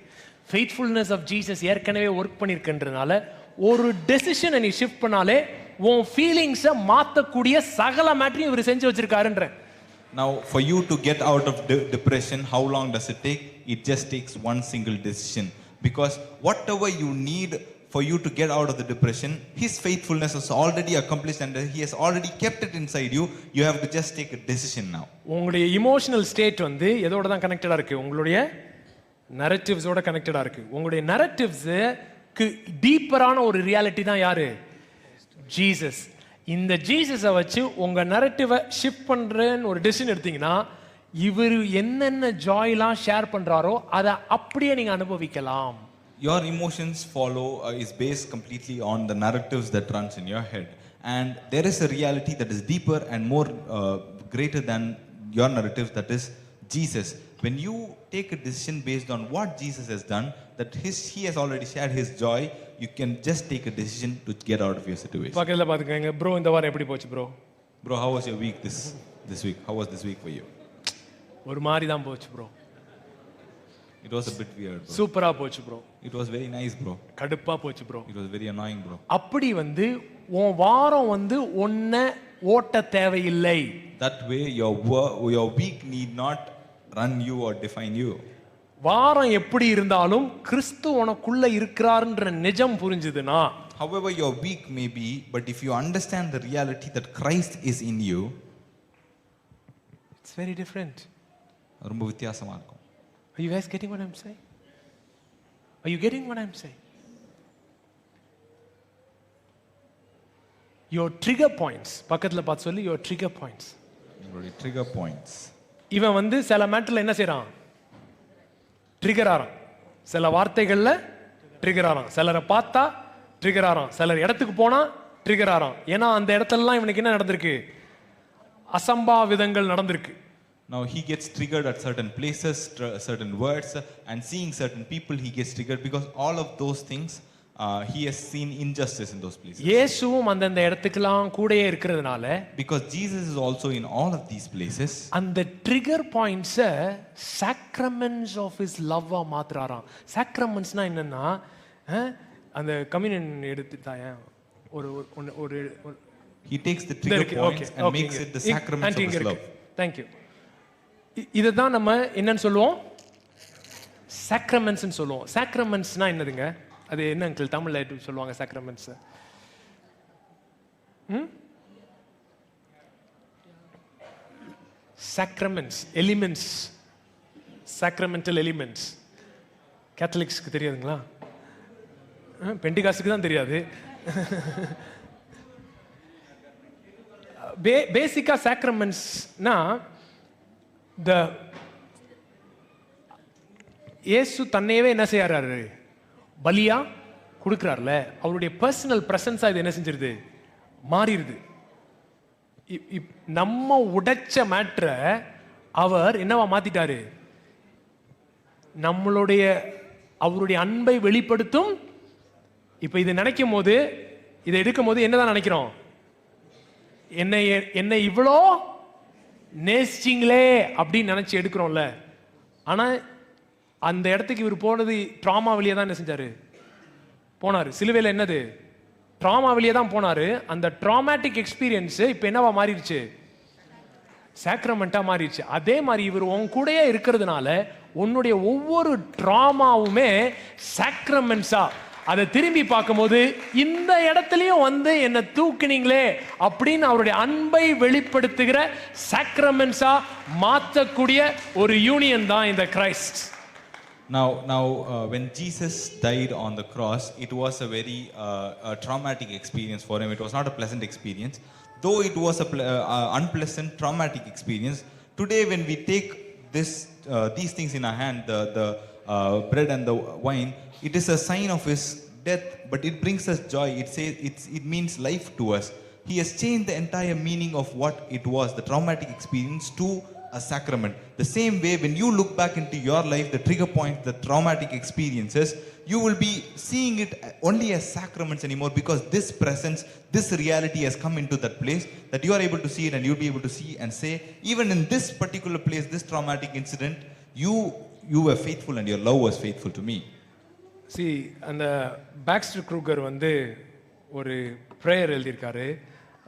ஃபெய்த்ஃபுல்னஸ் ஆஃப் ஜீசஸ் ஏற்கனவே ஒர்க் பண்ணிருக்குன்றனால ஒரு டெசிஷனை நீ ஷிஃப்ட் பண்ணாலே உன் ஃபீலிங்ஸை மாற்றக்கூடிய சகல மேட்டரையும் இவர் செஞ்சு வச்சிருக்காருன்ற. Now for you to get out of depression, how long does it take? It just takes one single decision, because whatever you need for you to get out of the depression, his faithfulness is already accomplished and he has already kept it inside you. You have to just take a decision now. உங்களுடைய emotional state எதோட தான் கனெக்டடா இருக்கு? உங்களுடைய நரேட்டிவ்ஸோட கனெக்டடா இருக்கு. உங்களுடைய நரேட்டிவ்ஸ்க்கு டீப்பரான ஒரு reality தான் யாரு? ஜீசஸ். இந்த ஜீசஸை வச்சு உங்க நரேட்டிவை ஷிஃப்ட் பண்றேன்னு ஒரு டெசிஷன் எடுத்தீங்கன்னா இவர் என்னென்ன ஜாய்லாம் ஷேர் பண்றாரோ அதை அப்படியே நீங்க அனுபவிக்கலாம். Your emotions is based completely on the narratives that runs in your head, and there is a reality that is deeper and more greater than your narratives, that is Jesus. When you take a decision based on what Jesus has done, that he has already shared his joy, you can just take a decision to get out of your situation. பக்கத்துல பாத்துக்கங்க. Bro இந்த வாரம் எப்படி போச்சு bro? Bro, how was your week this week? How was this week for you? ஒரு மாதிரி தான் போச்சு bro. It was a bit weird, bro. சூப்பரா போச்சு bro. It was very nice, bro. கடுப்பா போச்சு bro. It was very annoying, bro. அப்படி உன் வாரம் ஒன்ன ஓட்ட தேவையில்லை. That way your week need not run you or define you. வாரம் எப்படி இருந்தாலும் கிறிஸ்து உனக்குள்ள இருக்கிறார்ன்ற நிஜம் புரிஞ்சுதுனா, however your week may be, but if you understand the reality that Christ is in you, it's very different. ரொம்ப வித்தியாசமா இருக்கும். Are you guys getting what I'm saying? Are you getting what I'm saying? Your trigger points. பக்கத்துல பார்த்து சொல்லி, your trigger points. உங்களுடைய trigger points. இவன் சில மேட்டர்ல என்ன செய்றான்? ட்ரிகர் ஆறான். சில வார்த்தைகள்ல ட்ரிகர் ஆறான். சிலரை பார்த்தா ட்ரிகர் ஆறான். சிலர் இடத்துக்கு போனா ட்ரிகர் ஆறான். ஏன்னா அந்த இடத்துலலாம் இவனுக்கு என்ன நடந்திருக்கு? அசம்பாவிதங்கள் நடந்திருக்கு. Now he gets triggered at certain places, certain words, and seeing certain people he gets triggered because all of those things he has seen injustice in those places. இயேசுவும் அந்த இடத்துக்குலாம் கூடயே இருக்கிறதுனால, because Jesus is also in all of these places, அந்த trigger பாயிண்ட்ஸை sacraments of his லவ்வா மாத்துறாராம். சாக்ரமெண்ட்ஸ்னா என்னன்னா, அந்த கம்யூனியன் எடுத்துட்டாங்க ஒரு he takes the trigger points and makes it the sacraments of his love. Thank you. இதை தான் நம்ம என்னன்னு சொல்லுவோம்? சாக்ரமெண்ட்ஸ்னு சொல்லுவோம். சாக்ரமெண்ட்ஸ்னா என்னதுங்க? அது என்ன அங்கிள் தமிழ்ல சொல்லுவாங்க sacraments? Sacraments, elements, sacramental elements. கேத்தலிக்ஸ்க்கு தெரியாதுங்களா? பெண்டிகாஸ்டுக்கு தான் தெரியாது. பேசிக்கா சாக்ரமெண்ட்ஸ்னா இயேசு தன்னையவே என்ன செய்யறாரு? பலியா கொடுக்கிறார்ல, அவருடைய பர்சனல் பிரசன்ஸா இது என்ன செஞ்சிருது, மாறிடுது. நம்ம உடைச்ச மேட்ரை அவர் என்னவா மாத்திட்டாரு, நம்மளுடைய அவருடைய அன்பை வெளிப்படுத்தும். இப்ப இதை நினைக்கும் போது, இதை எடுக்கும் போது என்னதான் நினைக்கிறோம், என்னை இவ்வளோ நேசிச்சிங்களே அப்படின்னு நினைச்சு எடுக்கிறோம்ல. ஆனா அந்த இடத்துக்கு இவர் போனது ட்ராமா வழியா தான் என்ன செஞ்சாரு, போனாரு. சிலுவையில் என்னது, ட்ராமா வழியா தான் போனாரு. அந்த ட்ராமாட்டிக் எக்ஸ்பீரியன்ஸ் இப்ப என்னவா மாறிடுச்சு, சாக்ரமெண்டா மாறிடுச்சு. அதே மாதிரி இவர் உன் கூடயே இருக்கிறதுனால உன்னுடைய ஒவ்வொரு ட்ராமாவுமே சாக்ரமெண்ட்ஸா, அதை திரும்பி பார்க்கும்போது இந்த இடத்துலயும் வந்து என்ன தூக்குனீங்களே அப்படின்னு அவருடைய அன்பை வெளிப்படுத்துகிற சாக்ரமெண்ட்ஸா மாற்றக்கூடிய ஒரு யூனியன் தான் இந்த Christ. Now, when Jesus died on the cross, it was a very traumatic experience for him. It was not a pleasant experience. Though it was a unpleasant, traumatic experience, today when we take these things in our hand, the bread and the wine, it is a sign of his death, but it brings us joy. It means life to us. He has changed the entire meaning of what it was, the traumatic experience, to a sacrament. The same way, when you look back into your life, the trigger points, the traumatic experiences, you will be seeing it only as sacraments anymore, because this presence, this reality has come into that place that you are able to see it, and you'll be able to see and say, even in this particular place, this traumatic incident, you were faithful and your love was faithful to me. See, அந்த Boxster Kruger வந்து ஒரு prayer எழுதியிருக்காரு.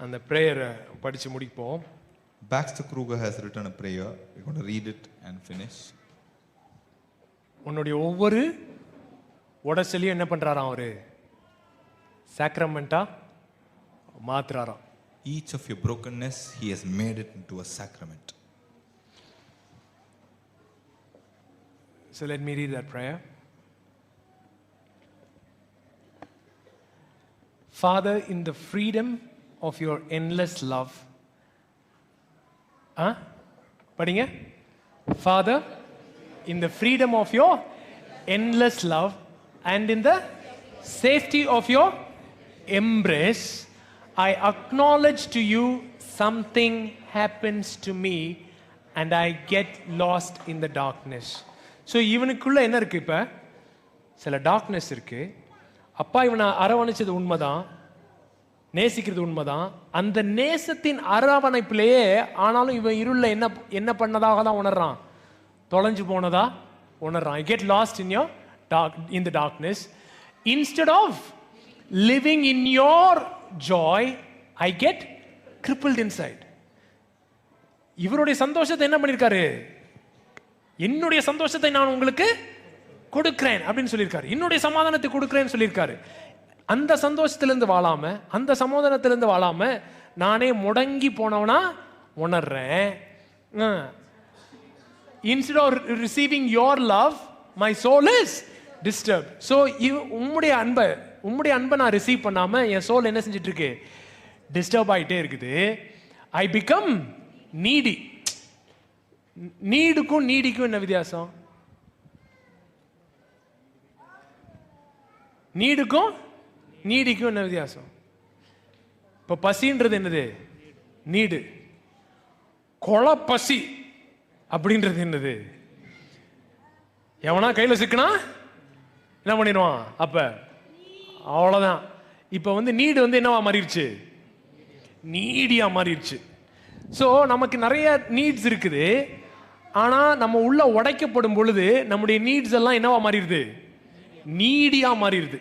அந்த ப்ரேயரை படிச்சு முடிப்போம். Baxter Kruger has written a prayer. We're going to read it and finish. உன்னுடைய ஒவ்வொரு உடச்சலையும் என்ன பண்றாராம், அவரு சாக்ரமெண்டா மாத்துறாராம். Each of your brokenness, he has made it into a sacrament. So let me read that prayer. Father, in the freedom of your endless love, படிங்க. Father, in the freedom of your endless love and in the safety of your embrace, I acknowledge to you something happens to me and I get lost in the darkness. So இவனுக்குள்ள என்ன இருக்கு, இப்ப சில darkness இருக்கு. அப்பா இவனை அரவணைச்சது உண்மைதான், நேசிக்கிறது உண்மைதான். அந்த நேசத்தின் அரவணைப்பிலேயே ஆனாலும் இவன் இருள என்ன பண்ணதாக தான் உணர்றான், தொலைஞ்சு போனதா உணர்றான். I get lost in the darkness. Instead of living in your joy, I get crippled inside. இவருடைய சந்தோஷத்தை என்ன பண்ணிருக்காரு, என்னுடைய சந்தோஷத்தை நான் உங்களுக்கு கொடுக்கிறேன் அப்படின்னு சொல்லியிருக்காரு. என்னுடைய சமாதானத்தை கொடுக்கிறேன்னு சொல்லியிருக்காரு. அந்த சந்தோஷத்திலிருந்து வாழாம, அந்த சமாதானத்திலிருந்து வாழாம நானே முடங்கி போனவனா உணர்றேன். Instead of receiving your love, my soul is disturbed. So உம்முடைய அன்பை நான் ரிசீவ் பண்ணாம என் சோல் என்ன செஞ்சிட்டு இருக்கு, டிஸ்டர்ப் ஆயிட்டே இருக்குது. I become needy. நீடுக்கும் நீடிக்கும் என்ன வித்தியாசம்? நீடுக்கும் நீடிக்கும் என்ன வித்தியாசம்? இப்ப பசின்றது என்னது, நீடு. கொலை பசி அப்படின்றது என்னது? எவனா கையில சிக்கனா என்ன பண்ணிடுவான், அப்ப அவ்வளவுதான். இப்ப வந்து நீடு வந்து என்னவா மாறிடுச்சு, நீடியா மாறிடுச்சு. ஸோ நமக்கு நிறைய நீட்ஸ் இருக்குது. ஆனா நம்ம உள்ள உடைக்கப்படும் பொழுது நம்முடைய நீட்ஸ் எல்லாம் என்னவா மாறிடுது, நீடியா மாறிடுது.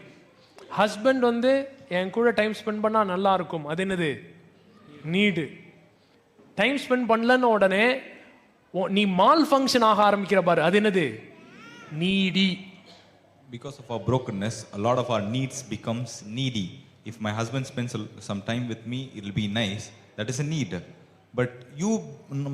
ஹஸ்பண்ட் வந்து என் கூட டைம் ஸ்பெண்ட் பண்ணா நல்லா இருக்கும், அது என்னது, நீடு. டைம் ஸ்பெண்ட் பண்ணலன்னு உடனே நீ மால் ஃபங்க்ஷன் ஆக ஆரம்பிக்கிற பாரு, அது என்னது, Needi. Because of our brokenness, a lot of our needs becomes needy. If my husband spends some time with me, it will be nice. That is a need. But you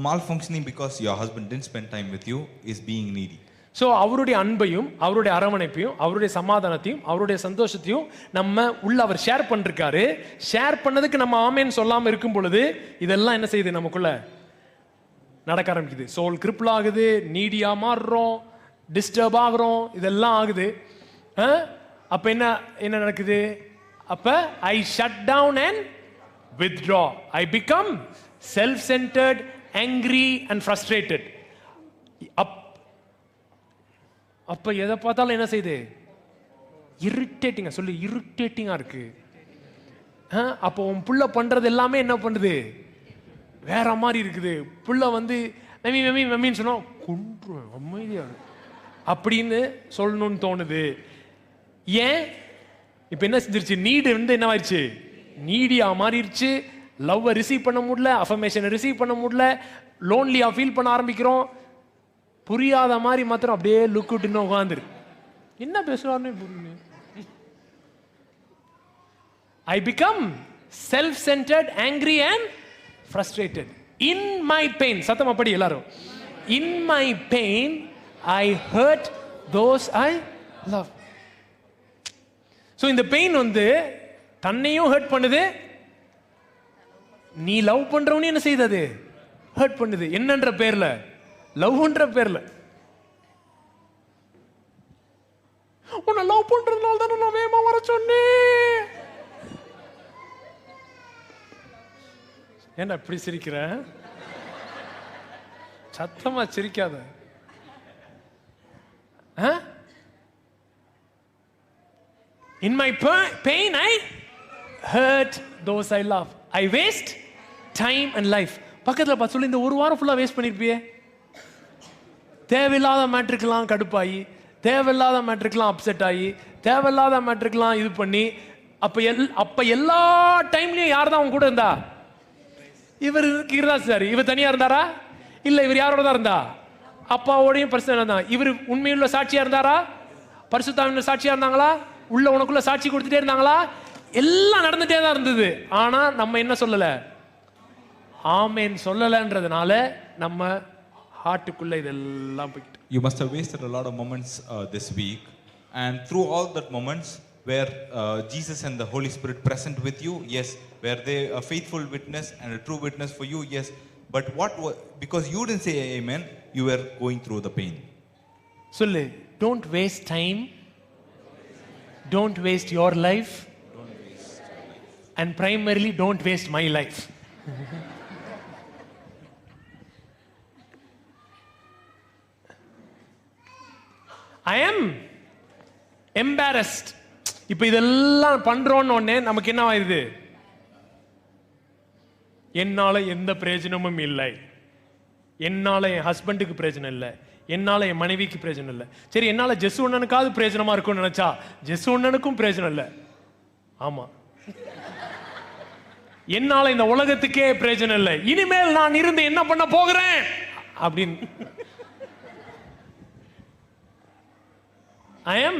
malfunctioning because your husband didn't spend time with you is being needy. So அவருடைய அன்பையும் அவருடைய அரவணைப்பையும் அவருடைய சமாதானத்தையும் அவருடைய சந்தோஷத்தையும் நம்ம உள்ள அவர் share பண்ணிருக்காரு. ஷேர் பண்ணதுக்கு நம்ம ஆமேன்னு சொல்லாமல் இருக்கும் பொழுது இதெல்லாம் என்ன செய்யுது, நமக்குள்ள நடக்க ஆரம்பிக்குது. சோல் கிரிப்பிள் ஆகுது, நீடியா மாறுறோம், டிஸ்டர்ப் ஆகுறோம், இதெல்லாம் ஆகுது. அப்ப என்ன என்ன நடக்குது? அப்ப I shut down and withdraw. I become self-centered, angry and frustrated. அப்ப எதை பார்த்தாலும் என்ன செய்யுது? இரிட்டேட்டிங்கா சொல்லு, இரிட்டேட்டிங்கா இருக்கு. அப்போ உன் புள்ள பண்றது எல்லாமே என்ன பண்ணுது? வேற மாதிரி இருக்குது. புள்ள வந்து மம்மி மம்மி மம்மின்னு சொன்னா கொன்றுவேன் அமைதியா அப்படின்னு சொல்லணும்னு தோணுது. ஏன்? இப்ப என்ன செஞ்சிருச்சு? நீடு வந்து என்ன ஆயிடுச்சு? நீடியா மாறிடுச்சு. லவ்வை ரிசீவ் பண்ண முடியல, அஃபர்மேஷனை ரிசீவ் பண்ண முடியல, லோன்லியா ஃபீல் பண்ண ஆரம்பிக்கிறோம். புரியாத மாதிரி மாத்திரம் அப்படியே லுக் விட்டுன்னு உட்காந்துரு. என்ன பேசுவார்னு புரியல. I become self-centered, angry and frustrated. In my pain, சத்தமா படி எல்லாரும். In my pain, I hurt those I love. So இந்த பெயின் வந்து தன்னையும் ஹர்ட் பண்ணுது, நீ லவ் பண்றவனே என்ன செய்தது? ஹர்ட் பண்ணுது. என்னன்ற பேர்ல? லவ்ன்ற பேர்ல. உன்னை லவ் பண்றதுனால தானே நான் வேகமா வர சொன்னேன். என்ன இப்படி சிரிக்கிற? சத்தமா சிரிக்காத. In my pain, I hurt those I love. I waste time and life. பக்கத்தில் பார்த்து சொல்லி, இந்த ஒரு வாரம் ஃபுல்லாக வேஸ்ட் பண்ணிருப்பியே. தேவையில்லாத மேட்ருக்கெல்லாம் கடுப்பாகி, தேவையில்லாத மேட்ருக்கெல்லாம் அப்செட் ஆகி, தேவையில்லாத மேட்ருக்கெல்லாம் இது பண்ணி, அப்ப எல்லா டைம்லயும் யார் தான் அவங்க கூட இருந்தா? இவர் இருந்தா சார். இவர் தனியா இருந்தாரா? இல்ல இவர் யாரோட தான் இருந்தா? அப்பாவோடையும் பரிசுத்தம் தான். இவர் உண்மையுள்ள சாட்சியா இருந்தாரா? பரிசுத்தாவின் சாட்சியா இருந்தாங்களா? உள்ள உனக்குள்ள சாட்சி கொடுத்துட்டே இருந்தாங்களா? எல்லாம் நடந்துட்டே தான் இருந்தது. ஆனா நம்ம என்ன சொல்லல? ஆமென் சொல்லலன்றதுனால நம்ம ஹார்ட்டுக்குள்ள இதெல்லாம் போயிட்டு. You must have wasted a lot of moments this week, and through all that moments where Jesus and the Holy Spirit present with you, yes, were they a faithful witness and a true witness for you? Yes, but because you didn't say amen, you were going through the pain. சொல்லு, don't waste time, don't waste your life, and primarily don't waste my life. I am embarrassed. இப்ப இதெல்லாம் பண்றோம்னு உடனே நமக்கு என்ன ஆயிருது? என்னால எந்த பிரயோஜனமும் இல்லை, என்னால என் ஹஸ்பண்டுக்கு பிரயோஜனம் இல்லை, என்னால என் மனைவிக்கு பிரயோஜனம் இல்லை. சரி, என்னால ஜெஸ் ஒண்ணனுக்காவது பிரயோஜனமா இருக்கும்னு நினைச்சா ஜெஸ் ஒண்ணனுக்கும் பிரயோஜனம் இல்லை. ஆமா, என்னால இந்த உலகத்துக்கே பிரயோஜனம் இல்லை, இனிமேல் நான் இருந்து என்ன பண்ண போகிறேன் அப்படின்னு. I am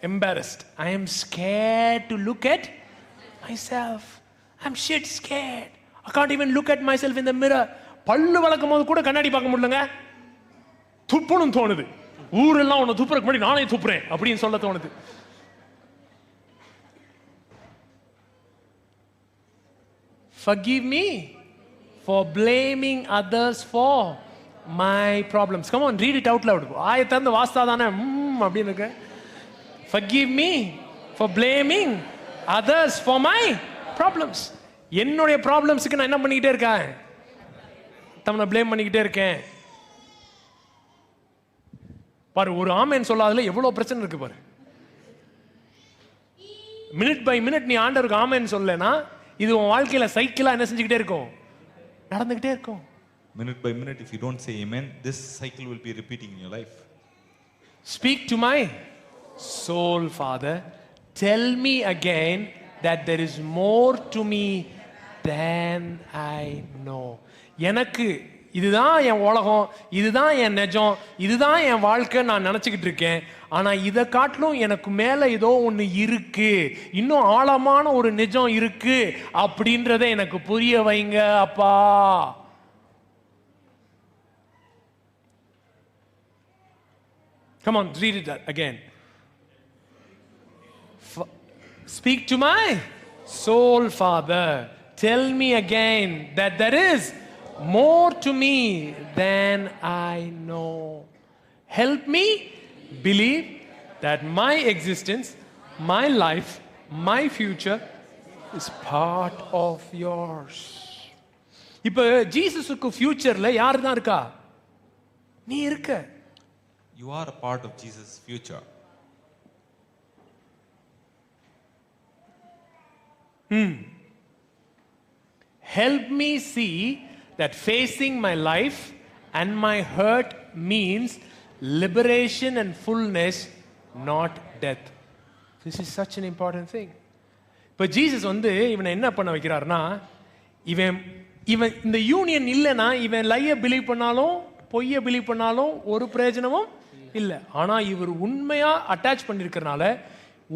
embarrassed. I am scared to look at myself. I'm shit scared. I can't even look at myself in the mirror. பல்லு வளக்கும் போது கூட கண்ணாடி பார்க்க முடியலங்க. துப்பணும் தோணுது. ஊரெல்லாம் உன்னை துப்புறதுக்கு முன்னாடி நானே துப்புறேன் அப்படின்னு சொல்ல தோணுது. Forgive me for blaming others for my problems. Come on, read it out loud. ஆயத்தை திறந்து வாஸ்தா தானே அப்படின்னு இருக்கு. Forgive me for blaming others for my problems. என்னுடைய ப்ராப்ளம்ஸ்க்கு நான் என்ன பண்ணிக்கிட்டே இருக்கேன்? தம்னை ப்ளேம் பண்ணிக்கிட்டே இருக்கேன். பாரு, ஒரு ஆமென் சொல்லாததுல எவ்வளவு பிரச்சனை இருக்கு பாரு. மினிட் பை மினிட் நீ ஆண்டவருக்கு ஆமென் சொல்லனா, இது உன் வாழ்க்கையில சைக்கிளா என்ன செஞ்சுக்கிட்டே இருக்கும்? நடந்துகிட்டே இருக்கும். Minute by minute, if you don't say amen, this cycle will be repeating in your life. Speak to my soul, Father. Tell me again that there is more to me than I know. எனக்கு இதுதான் என் உலகம், இதுதான் என் நிஜம், இதுதான் என் வாழ்க்கை நான் நினைச்சுக்கிட்டு இருக்கேன். ஆனா இதை காட்டிலும் எனக்கு மேல ஏதோ ஒண்ணு இருக்கு, இன்னும் ஆழமான ஒரு நிஜம் இருக்கு அப்படின்றத எனக்கு புரிய வைங்க அப்பா. Come on, read it again. Speak to my soul, Father. Tell me again that there is more to me than I know. Help me believe that my existence my life, my future is part of yours. இப்ப ஜீசஸுக்கு ஃபியூச்சர்ல யார் தான் இருக்கா? நீ இருக்க. You are a part of Jesus' future. Help me see that facing my life and my hurt means liberation and fullness, not death. This is such an important thing. இப்போ Jesus வந்து இவனை என்ன பண்ண வைக்கிறாருன்னா, இவன் இந்த யூனியன் இல்லைன்னா இவன் லைய believe பண்ணாலும் பொய்ய பிலீவ் பண்ணாலும் ஒரு பிரயோஜனமும் இல்லை. ஆனா இவர் உண்மையா அட்டாச் பண்ணிருக்கிறனால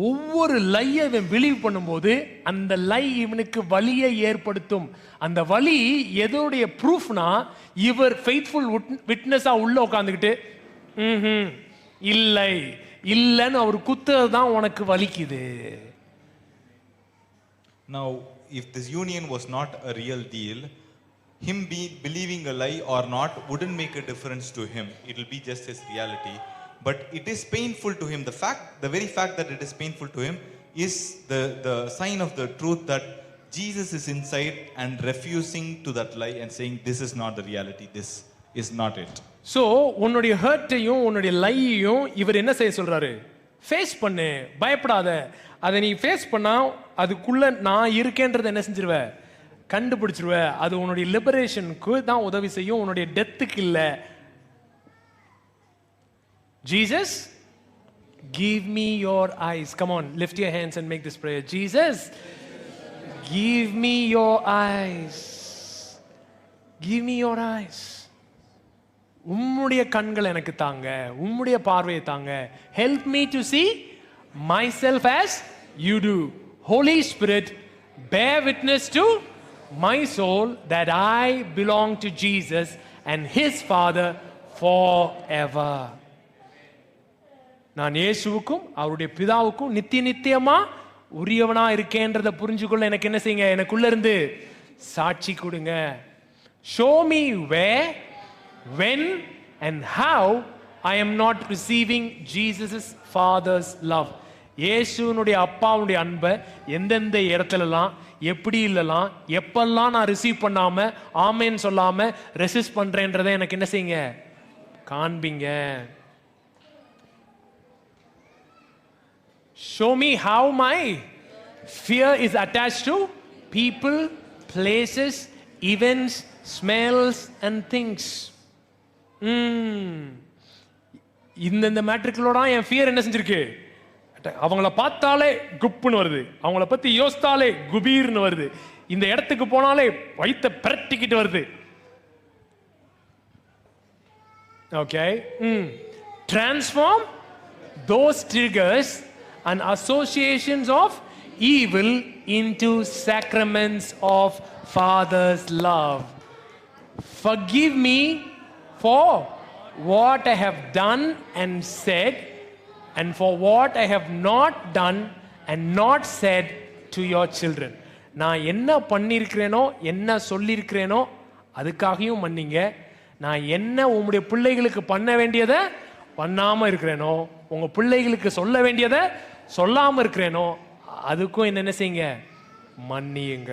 ஒவ்வொரு லையை இவன் பிலீவ் பண்ணும்போது அந்த லை இவனுக்கு வலியை ஏற்படுத்தும். அந்த வலி எதோடைய ப்ரூஃப்னா, இவர் ஃபெய்த்ஃபுல் விட்னஸா உள்ள உட்காந்துக்கிட்டு இல்லை இல்லைன்னு அவர் குத்துறது தான் உனக்கு வலிக்குது. Now, if this union was not a real deal, him believing a lie or not wouldn't make a difference to him. It will be just his reality. But it is painful to him. The very fact that it is painful to him is the sign of the truth that Jesus is inside and refusing to that lie and saying, this is not the reality, this is not it. So, உன்னுடைய ஹர்ட்டையும் உன்னுடைய லையையும் இவர் என்ன செய்ய சொல்றாரு? Face பண்ணு, பயப்படாத. அதை நீ ஃபேஸ் பண்ணா அதுக்குள்ள நான் இருக்கேன்றதை என்ன செஞ்சிருவ? கண்டுபிடிச்சிருவ. அது உன்னுடைய லிபரேஷனுக்கு தான் உதவி செய்யும், உன்னுடைய டெத்துக்கு இல்லை. Jesus, give me your eyes. Come on, lift your hands and make this prayer. Jesus, give me your eyes. Give me your eyes. உம்முடைய கண்கள் எனக்கு தாங்க, உம்முடைய பார்வையை தாங்க. Help me to see myself as you do. Holy Spirit, bear witness to my soul that I belong to Jesus and his Father forever. நான் இயேசுவுக்கும் அவருடைய பிதாவுக்கும் நித்தியமா உரியவனா இருக்கேன்றதை புரிஞ்சுக்கொள்ள எனக்கு என்ன செய்யுங்க? எனக்குள்ள இருந்து சாட்சி கொடுங்க. Show me where, when and how I am not receiving Jesus' Father's love. இயேசுனுடைய அப்பாவுடைய அன்பை எந்தெந்த இடத்துலலாம் எப்படி இல்லலாம் எப்பெல்லாம் நான் ரிசீவ் பண்ணாம ஆமேன்னு சொல்லாம ரெசிஸ்ட் பண்றேன்றதை எனக்கு என்ன செய்யுங்க? காண்பிங்க. Show me how my fear is attached to people, places, events, smells and things. இந்த மேட்ரிக்களோட என் ஃபியர் என்ன செஞ்சிருக்கு? அவங்கள பார்த்தாலே குப்புன்னு வருது, அவங்கள பத்தி யோசித்தாலே குபீர்னு வருது, இந்த இடத்துக்கு போனாலே வயித்தை பிரட்டிக்கிட்டு வருது. Okay, transform those triggers and associations of evil into sacraments of Father's love. Forgive me for what I have done and said, and for what I have not done and not said to your children. நான் என்ன பண்ணியிருக்கிறேனோ என்ன சொல்லியிருக்கிறேனோ அதுக்காகவும் மன்னிங்க. நான் என்ன உங்களுடைய பிள்ளைகளுக்கு பண்ண வேண்டியதை பண்ணாம இருக்கிறேனோ, உங்க பிள்ளைகளுக்கு சொல்ல வேண்டியதை சொல்லாம இருக்கிறேனோ அதுக்கும் என்ன செய்யுங்க? மன்னியுங்க.